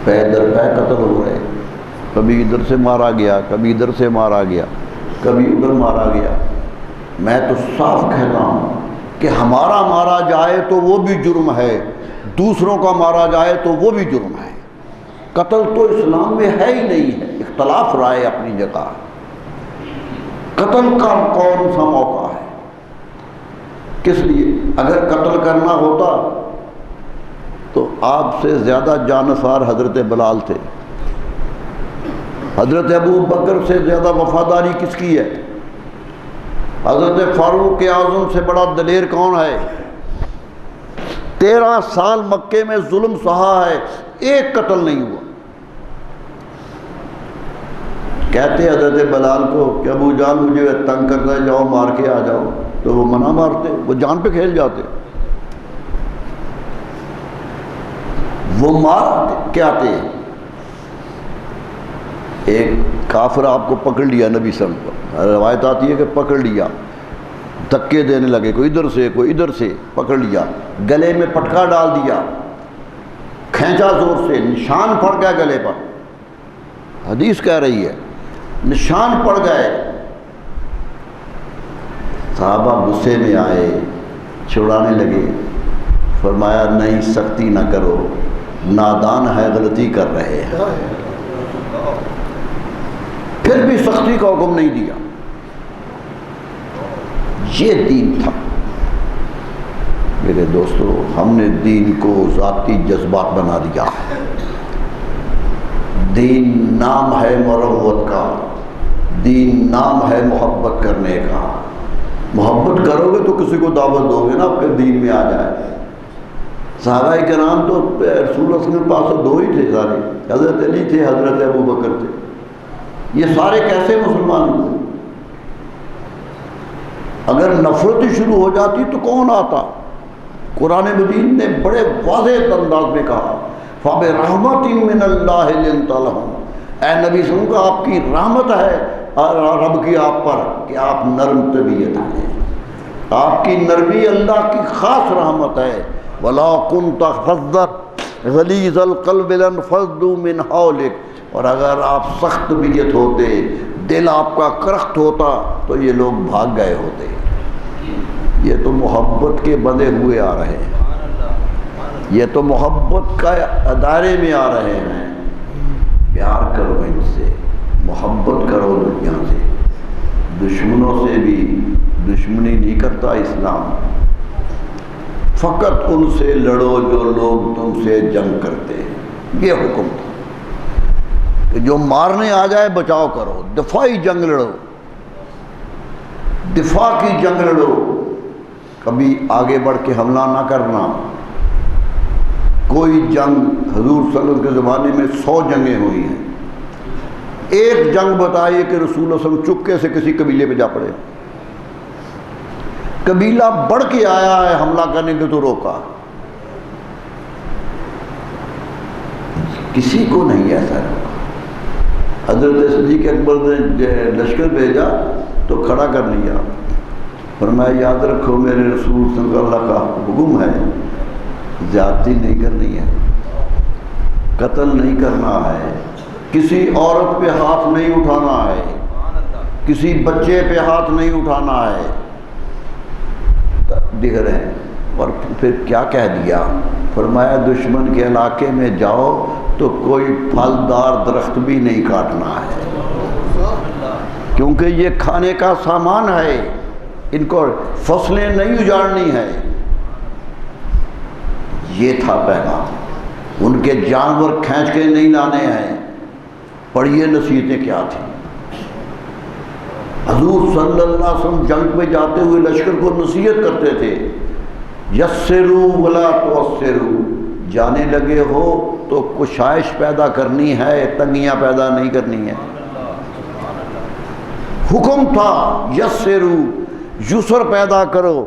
پے در پے قتل ہو رہے، کبھی ادھر سے مارا گیا، کبھی ادھر سے مارا گیا، کبھی ادھر مارا گیا۔ میں تو صاف کہتا ہوں کہ ہمارا مارا جائے تو وہ بھی جرم ہے، دوسروں کا مارا جائے تو وہ بھی جرم ہے۔ قتل تو اسلام میں ہے ہی نہیں ہے، اختلاف رائے اپنی جگہ، قتل کا کون سا موقع ہے؟ کس لیے؟ اگر قتل کرنا ہوتا تو آپ سے زیادہ جانفار حضرت بلال تھے، حضرت ابو بکر سے زیادہ وفاداری کس کی ہے؟ حضرت فاروق اعظم سے بڑا دلیر کون ہے؟ 13 سال مکے میں ظلم سہا ہے، ایک قتل نہیں ہوا۔ کہتے حضرت بلال کو کہ ابو جان مجھے تنگ کرتا ہے، جاؤ مار کے آ جاؤ، تو وہ منع مارتے، وہ جان پہ کھیل جاتے، وہ مار کے آتے۔ ایک کافر آپ کو پکڑ لیا نبی صلی اللہ علیہ وسلم، روایت آتی ہے کہ پکڑ لیا، دھکے دینے لگے، کوئی ادھر سے کوئی ادھر سے، پکڑ لیا، گلے میں پٹکا ڈال دیا، کھینچا زور سے، نشان پڑ گیا گلے پر، حدیث کہہ رہی ہے نشان پڑ گئے۔ صحابہ غصے میں آئے، چھڑانے لگے، فرمایا نہیں سختی نہ کرو، نادان ہے، غلطی کر رہے ہیں۔ پھر بھی سختی کا حکم نہیں دیا۔ یہ دین تھا میرے دوستو۔ ہم نے دین کو ذاتی جذبات بنا دیا ہے۔ دین نام ہے مروت کا، دین نام ہے محبت کرنے کا۔ محبت کرو گے تو کسی کو دعوت دو گے نا، آپ کے دین میں آ جائے۔ صحابہ کرام تو رسول اللہ صلی اللہ علیہ وسلم کے پاس 2 ہی تھے سارے، حضرت علی تھے، حضرت ابو بکر تھے۔ یہ سارے کیسے مسلمان ہوئے؟ اگر نفرت ہی شروع ہو جاتی تو کون آتا؟ قرآن مجید نے بڑے واضح انداز میں کہا فَبِرَحْمَةٍ مِّنَ اللَّهِ لِنْتَ لَهُمْ، اے نبی صلی اللہ علیہ وسلم، آپ کی رحمت ہے رب کی آپ پر کہ آپ نرم طبیعت ہیں، آپ کی نرمی اللہ کی خاص رحمت ہے۔ وَلَا كُنْتَ فَظًّا غَلِيظَ الْقَلْبِ لَانفَضُّوا مِنْ حَوْلِكَ، اور اگر آپ سخت طبیعت ہوتے، دل آپ کا کرخت ہوتا تو یہ لوگ بھاگ گئے ہوتے۔ یہ تو محبت کے بندے ہوئے آ رہے ہیں، یہ تو محبت کا ادارے میں آ رہے ہیں۔ پیار کرو ان سے، محبت کرو دنیا سے، دشمنوں سے بھی دشمنی نہیں کرتا اسلام، فقط ان سے لڑو جو لوگ تم سے جنگ کرتے ہیں۔ یہ حکم تھا کہ جو مارنے آ جائے بچاؤ کرو، دفاعی جنگ لڑو، دفاع کی جنگ لڑو، کبھی آگے بڑھ کے حملہ نہ کرنا۔ کوئی جنگ حضور صلی اللہ علیہ وسلم کے زمانے میں 100 جنگیں ہوئی ہیں، ایک جنگ بتائیے کہ رسول اللہ صلی اللہ علیہ وسلم چپکے سے کسی قبیلے پہ جا پڑے، قبیلہ بڑھ کے آیا ہے حملہ کرنے کے تو روکا، کسی کو نہیں ایسا روکا۔ حضرت صدیق اکبر نے لشکر بھیجا تو کھڑا کر لیا، فرمایا یاد رکھو میرے رسول صلی اللہ علیہ وسلم کا حکم ہے، زیادتی نہیں کرنی ہے، قتل نہیں کرنا ہے، کسی عورت پہ ہاتھ نہیں اٹھانا ہے، کسی بچے پہ ہاتھ نہیں اٹھانا ہے۔ دکھ رہے ہیں۔ اور پھر کیا کہہ دیا؟ فرمایا دشمن کے علاقے میں جاؤ تو کوئی پھلدار درخت بھی نہیں کاٹنا ہے، کیونکہ یہ کھانے کا سامان ہے، ان کو فصلیں نہیں اجاڑنی ہے۔ یہ تھا پیغام، ان کے جانور کھینچ کے نہیں لانے ہیں۔ پڑھیے نصیحتیں کیا تھیں۔ حضور صلی اللہ علیہ وسلم جنگ پہ جاتے ہوئے لشکر کو نصیحت کرتے تھے، یسروا ولا تعسروا، جانے لگے ہو تو کشائش پیدا کرنی ہے، تنگیاں پیدا نہیں کرنی ہے۔ حکم تھا یسروا، یسر پیدا کرو،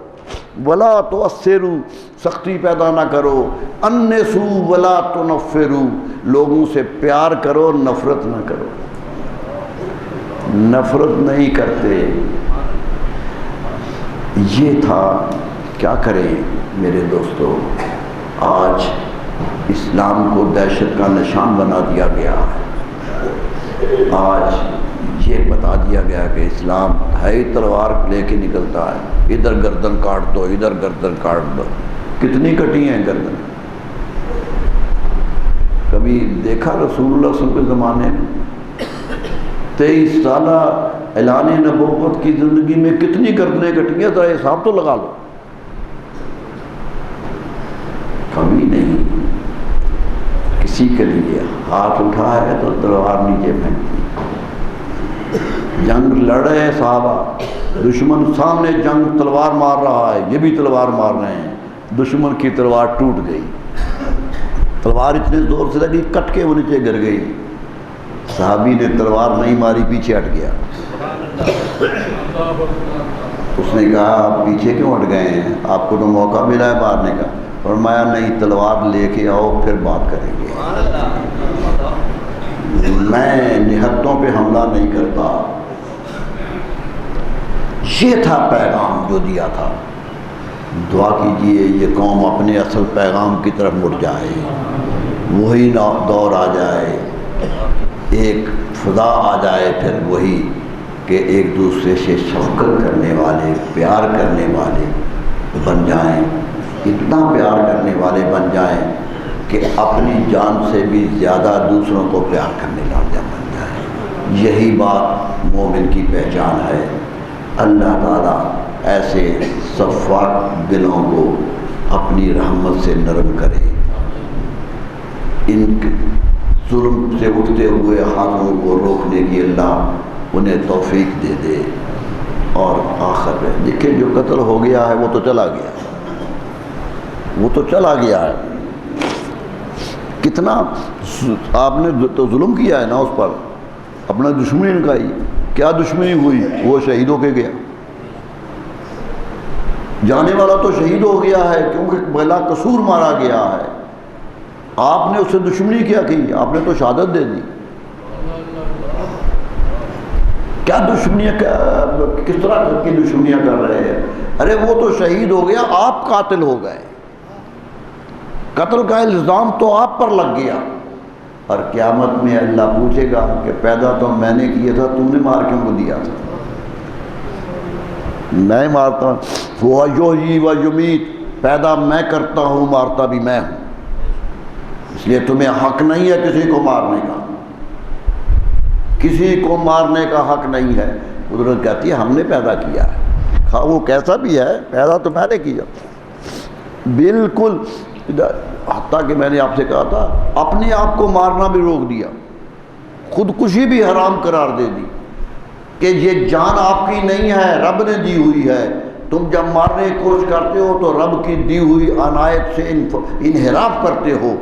ولا تعسروا، سختی پیدا نہ کرو، انسوا ولا تنفروا، لوگوں سے پیار کرو، نفرت نہ کرو۔ نفرت نہیں کرتے۔ یہ تھا۔ کیا کریں میرے دوستو، آج اسلام کو دہشت کا نشان بنا دیا گیا ہے۔ آج یہ بتا دیا گیا کہ اسلام ہے ہی تلوار لے کے نکلتا ہے، ادھر گردن کاٹ دو، ادھر گردن کاٹ دو۔ کتنی کٹی ہیں گردن؟ کبھی دیکھا رسول اللہ صلی اللہ علیہ وسلم کے زمانے میں 23 سالہ اعلان نبوت کی زندگی میں کتنی گردنیں کٹی ہیں؟ ذرا حساب تو لگا لو۔ کبھی نہیں۔ کسی کے لیے ہاتھ اٹھا ہے تو تلوار نیچے پھینکی۔ جنگ لڑ رہے صحابہ، دشمن سامنے جنگ تلوار مار رہا ہے، یہ بھی تلوار مار رہے ہیں، دشمن کی تلوار ٹوٹ گئی، تلوار اتنے زور سے لگی کٹ کے وہ نیچے گر گئی، صحابی نے تلوار نہیں ماری، پیچھے ہٹ گیا۔ اس نے کہا آپ پیچھے کیوں ہٹ گئے ہیں، آپ کو تو موقع ملا ہے مارنے کا۔ فرمایا نہیں، تلوار لے کے آؤ پھر بات کریں گے، میں نہتوں پہ حملہ نہیں کرتا۔ یہ تھا پیغام جو دیا تھا۔ دعا کیجئے یہ قوم اپنے اصل پیغام کی طرف مڑ جائے، وہی دور آ جائے، ایک فضا آ جائے پھر وہی کہ ایک دوسرے سے شفقت کرنے والے، پیار کرنے والے بن جائیں، اتنا پیار کرنے والے بن جائیں کہ اپنی جان سے بھی زیادہ دوسروں کو پیار کرنے والے بن جائیں۔ یہی بات مومن کی پہچان ہے۔ اللہ تعالیٰ ایسے صفاق دلوں کو اپنی رحمت سے نرم کرے، ان ظلم سے اٹھتے ہوئے ہاتھوں کو روکنے کی اللہ انہیں توفیق دے دے۔ اور آخر میں دیکھیں جو قتل ہو گیا ہے وہ تو چلا گیا، وہ تو چلا گیا ہے، کتنا آپ نے تو ظلم کیا ہے نا اس پر، اپنا دشمنی نکائی، کیا دشمنی ہوئی، وہ شہید ہو کے گیا، جانے والا تو شہید ہو گیا ہے کیونکہ بلا قصور مارا گیا ہے، آپ نے اس سے دشمنی کیا کی، آپ نے تو شہادت دے دی، کیا دشمنیاں، کس طرح کی دشمنیاں کر رہے ہیں؟ ارے وہ تو شہید ہو گیا، آپ قاتل ہو گئے، قتل کا الزام تو آپ پر لگ گیا، اور قیامت میں اللہ پوچھے گا کہ پیدا تو میں نے کیا تھا، تم نے مار کیوں کو دیا تھا؟ میں مارتا ہوں، وہ یحیی و یمیت، پیدا میں کرتا ہوں، مارتا بھی میں ہوں، اس لیے تمہیں حق نہیں ہے کسی کو مارنے کا، کسی کو مارنے کا حق نہیں ہے۔ قدرت کہتی ہے ہم نے پیدا کیا ہے، خواہ وہ کیسا بھی ہے، پیدا تو میں نے کیا، بالکل، حتیٰ کہ میں نے آپ سے کہا تھا اپنے آپ کو مارنا بھی روک دیا، خودکشی بھی حرام قرار دے دی کہ یہ جان آپ کی نہیں ہے، رب نے دی ہوئی ہے، تم جب مارنے کی کوشش کرتے ہو تو رب کی دی ہوئی عنایت سے انحراف کرتے ہو،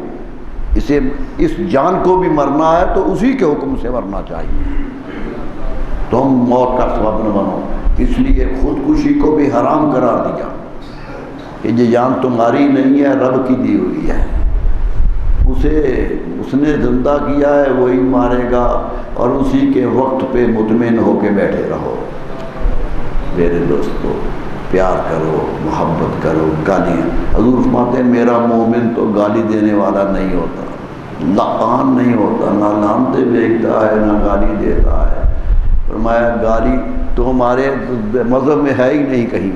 اسے اس جان کو بھی مرنا ہے تو اسی کے حکم سے مرنا چاہیے، تم موت کا سبب نہ بنو، اس لیے خودکشی کو بھی حرام قرار دیا کہ یہ جان تمہاری نہیں ہے، رب کی دی ہوئی ہے، اس نے زندہ کیا ہے وہی مارے گا، اور اسی کے وقت پہ مطمئن ہو کے بیٹھے رہو۔ میرے دوستو پیار کرو، محبت کرو، گالی، حضور فرماتے ہیں میرا مومن تو گالی دینے والا نہیں ہوتا، لعان نہیں ہوتا، نہ لعنتیں بھیجتا ہے نہ گالی دیتا ہے۔ فرمایا گالی تو ہمارے مذہب میں ہے ہی نہیں، کہیں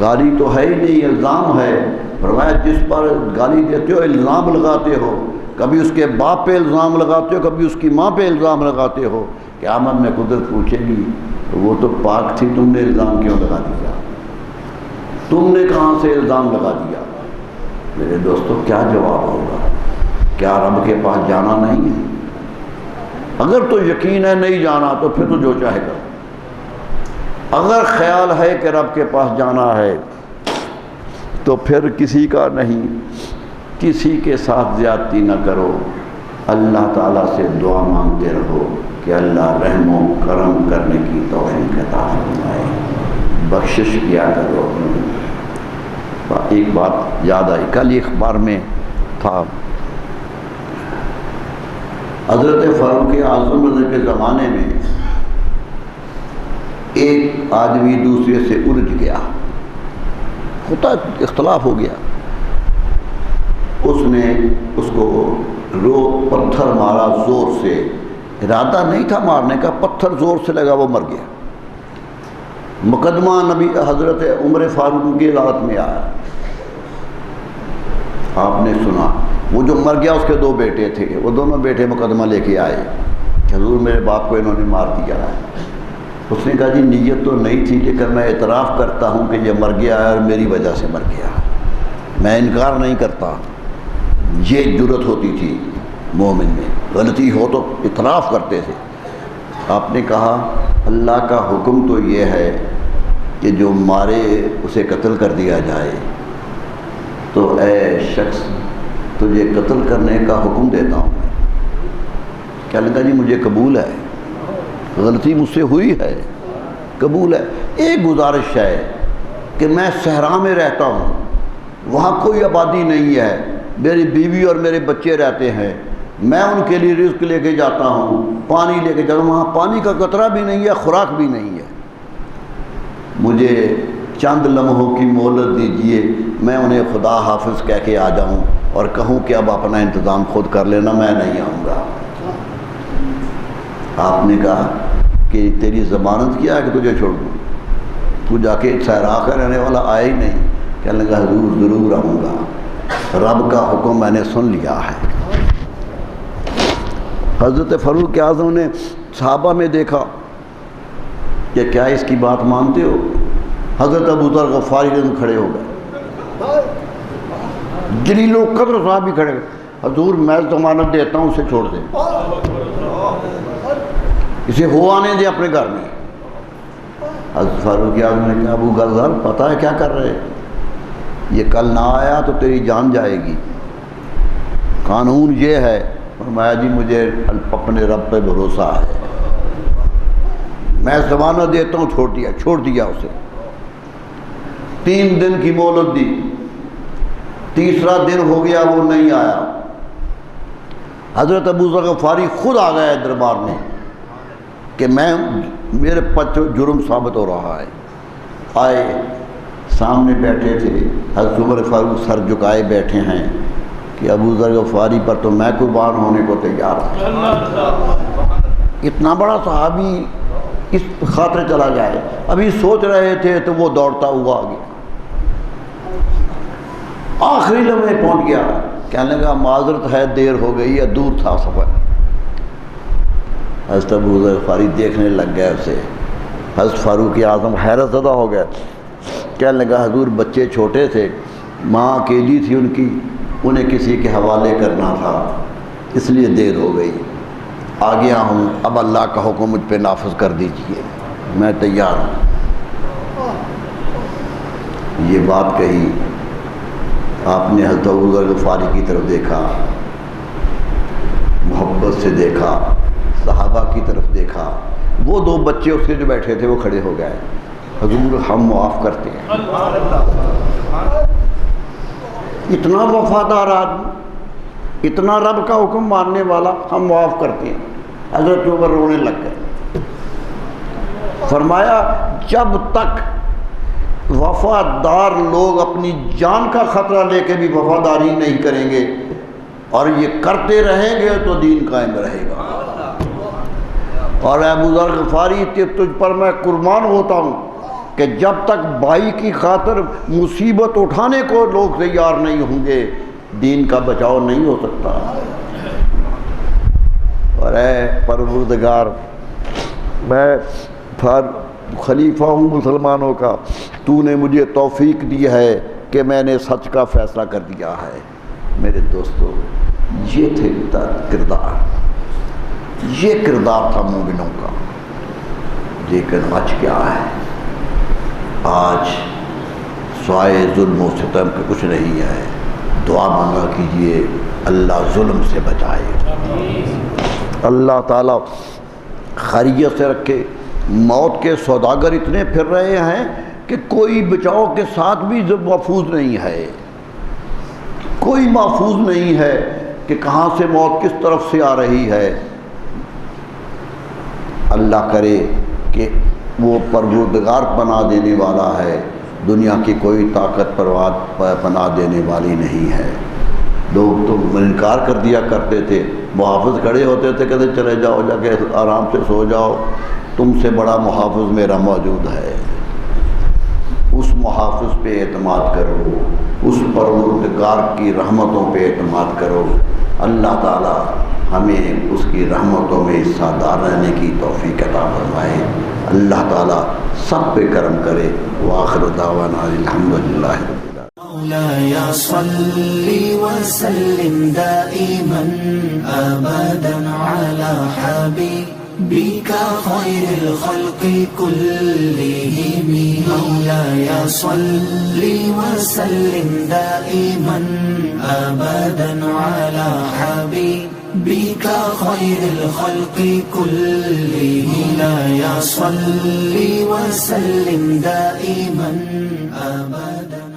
گالی تو ہے ہی نہیں، الزام ہے۔ فرمایا جس پر گالی دیتے ہو الزام لگاتے ہو، کبھی اس کے باپ پہ الزام لگاتے ہو، کبھی اس کی ماں پہ الزام لگاتے ہو، قیامت میں قدرت پوچھے گی وہ تو پاک تھی، تم نے الزام کیوں لگا دیا، تم نے کہاں سے الزام لگا دیا؟ میرے دوستو کیا جواب ہوگا؟ کیا رب کے پاس جانا نہیں ہے؟ اگر تو یقین ہے نہیں جانا تو پھر تو جو چاہے گا، اگر خیال ہے کہ رب کے پاس جانا ہے تو پھر کسی کا نہیں، کسی کے ساتھ زیادتی نہ کرو، اللہ تعالیٰ سے دعا مانگتے رہو کہ اللہ رحم و کرم کرنے کی توفیق عطا فرمائے، بخشش کیا کرو۔ ایک بات یاد آئی، کل ایک اخبار میں تھا، حضرت فاروق اعظم کے زمانے میں ایک آدمی دوسرے سے الجھ گیا، ہوتا اختلاف ہو گیا، اس نے اس کو پتھر مارا زور سے، ارادہ نہیں تھا مارنے کا، پتھر زور سے لگا، وہ مر گیا۔ مقدمہ نبی حضرت عمر فاروق کی عدالت میں آیا، آپ نے سنا، وہ جو مر گیا اس کے 2 بیٹے تھے، وہ دونوں بیٹے مقدمہ لے کے آئے کہ حضور میرے باپ کو انہوں نے مار دیا ہے۔ اس نے کہا جی نیت تو نہیں تھی، لیکن میں اعتراف کرتا ہوں کہ یہ مر گیا ہے اور میری وجہ سے مر گیا، میں انکار نہیں کرتا۔ یہ جرت ہوتی تھی مومن میں، غلطی ہو تو اعتراف کرتے تھے۔ آپ نے کہا اللہ کا حکم تو یہ ہے کہ جو مارے اسے قتل کر دیا جائے، تو اے شخص تجھے قتل کرنے کا حکم دیتا ہوں۔ کہنے لگا جی مجھے قبول ہے، غلطی مجھ سے ہوئی ہے، قبول ہے۔ ایک گزارش ہے کہ میں صحرا میں رہتا ہوں، وہاں کوئی آبادی نہیں ہے، میری بیوی اور میرے بچے رہتے ہیں، میں ان کے لیے رزق لے کے جاتا ہوں، پانی لے کے جاتا ہوں، وہاں پانی کا قطرہ بھی نہیں ہے، خوراک بھی نہیں ہے، مجھے چند لمحوں کی مہلت دیجئے، میں انہیں خدا حافظ کہہ کے آ جاؤں اور کہوں کہ اب اپنا انتظام خود کر لینا، میں نہیں آؤں گا۔ آپ نے کہا کہ تیری ضمانت کیا ہے کہ تجھے چھوڑ دوں؟ تو جا کے صحرا کا رہنے والا آیا ہی نہیں۔ کہنے لگا حضور ضرور آؤں گا، رب کا حکم میں نے سن لیا ہے۔ حضرت فاروق اعظم نے صحابہ میں دیکھا کہ کیا اس کی بات مانتے ہو؟ حضرت ابو ذر غفاری کھڑے ہو گئے، جلیل القدر صاحب بھی کھڑے گئے، حضور میں ضمانت دیتا ہوں، اسے چھوڑ دیں، اسے ہو آنے دے اپنے گھر میں۔ حضرت فاروق اعظم نے کہا ابو ذر پتہ ہے کیا کر رہے، یہ کل نہ آیا تو تیری جان جائے گی، قانون یہ ہے۔ فرمایا جی مجھے اپنے رب پہ بھروسہ ہے، میں ضمانت دیتا ہوں، چھوڑ دیا اسے۔ 3 دن کی مہلت دی، تیسرا دن ہو گیا وہ نہیں آیا۔ حضرت ابو ذر غفاری خود آ گئے دربار میں کہ میرے پر جرم ثابت ہو رہا ہے۔ آئے، سامنے بیٹھے تھے، حضرت عمر فاروق سر جھکائے بیٹھے ہیں کہ ابو ذر غفاری پر تو میں قربان ہونے کو تیار ہوں۔ اتنا بڑا صحابی اس خاطر چلا جائے، ابھی سوچ رہے تھے تو وہ دوڑتا ہوا آ گیا، آخری لمحے پہنچ گیا، کہنے لگا معذرت ہے دیر ہو گئی ہے، دور تھا سفر۔ حضرت ابو ذر غفاری دیکھنے لگ گئے اسے، حضرت فاروق اعظم حیرت زدہ ہو گئے، کہنے لگا حضور بچے چھوٹے تھے، ماں اکیلی تھی ان کی، انہیں کسی کے حوالے کرنا تھا، اس لیے دیر ہو گئی، آ گیا ہوں، اب اللہ کا حکم مجھ پہ نافذ کر دیجئے، میں تیار ہوں۔ یہ بات کہی، آپ نے حضرت ابو ذر غفاری کی طرف دیکھا، محبت سے دیکھا، صحابہ کی طرف دیکھا، وہ 2 بچے اس کے جو بیٹھے تھے وہ کھڑے ہو گئے، حضور ہم معاف کرتے ہیں۔ اتنا وفادار آدمی، اتنا رب کا حکم ماننے والا، ہم معاف کرتے ہیں۔ حضرت عمر رونے لگ گئے، فرمایا جب تک وفادار لوگ اپنی جان کا خطرہ لے کے بھی وفاداری نہیں کریں گے اور یہ کرتے رہیں گے تو دین قائم رہے گا۔ اور اے ابو ذر غفاری تجھ پر میں قربان ہوتا ہوں کہ جب تک بھائی کی خاطر مصیبت اٹھانے کو لوگ تیار نہیں ہوں گے، دین کا بچاؤ نہیں ہو سکتا۔ اور اے پروردگار، میں خلیفہ ہوں مسلمانوں کا، تو نے مجھے توفیق دی ہے کہ میں نے سچ کا فیصلہ کر دیا ہے۔ میرے دوستو، یہ تھے کردار، یہ کردار تھا مومنوں کا۔ لیکن آج کیا ہے؟ آج سوائے ظلم و ستم کے کچھ نہیں ہے۔ دعا مانگا کیجئے اللہ ظلم سے بچائے، اللہ تعالیٰ خیریت سے رکھے۔ موت کے سوداگر اتنے پھر رہے ہیں کہ کوئی بچاؤ کے ساتھ بھی محفوظ نہیں ہے، کوئی محفوظ نہیں ہے کہ کہاں سے موت کس طرف سے آ رہی ہے۔ اللہ کرے کہ وہ پروردگار پناہ دینے والا ہے، دنیا کی کوئی طاقت پناہ دینے والی نہیں ہے۔ لوگ تو انکار کر دیا کرتے تھے، محافظ کھڑے ہوتے تھے، کہتے چلے جاؤ، جا کے آرام سے سو جاؤ، تم سے بڑا محافظ میرا موجود ہے۔ اس محافظ پہ اعتماد کرو، اس پروردگار کی رحمتوں پہ اعتماد کرو۔ اللہ تعالی ہمیں اس کی رحمتوں میں حصہ دار رہنے کی توفیق عطا فرمائے۔ اللہ تعالی سب پہ کرم کرے۔ وآخر دعوانا الحمدللہ رب العالمین۔ مولاي صل وسلم دائما أبدا على حبيبك بك خير الخلق كلهم مولاي صل وسلم دائما أبدا على حبيبك خير الخلق كلهم مولاي صل وسلم دائما أبدا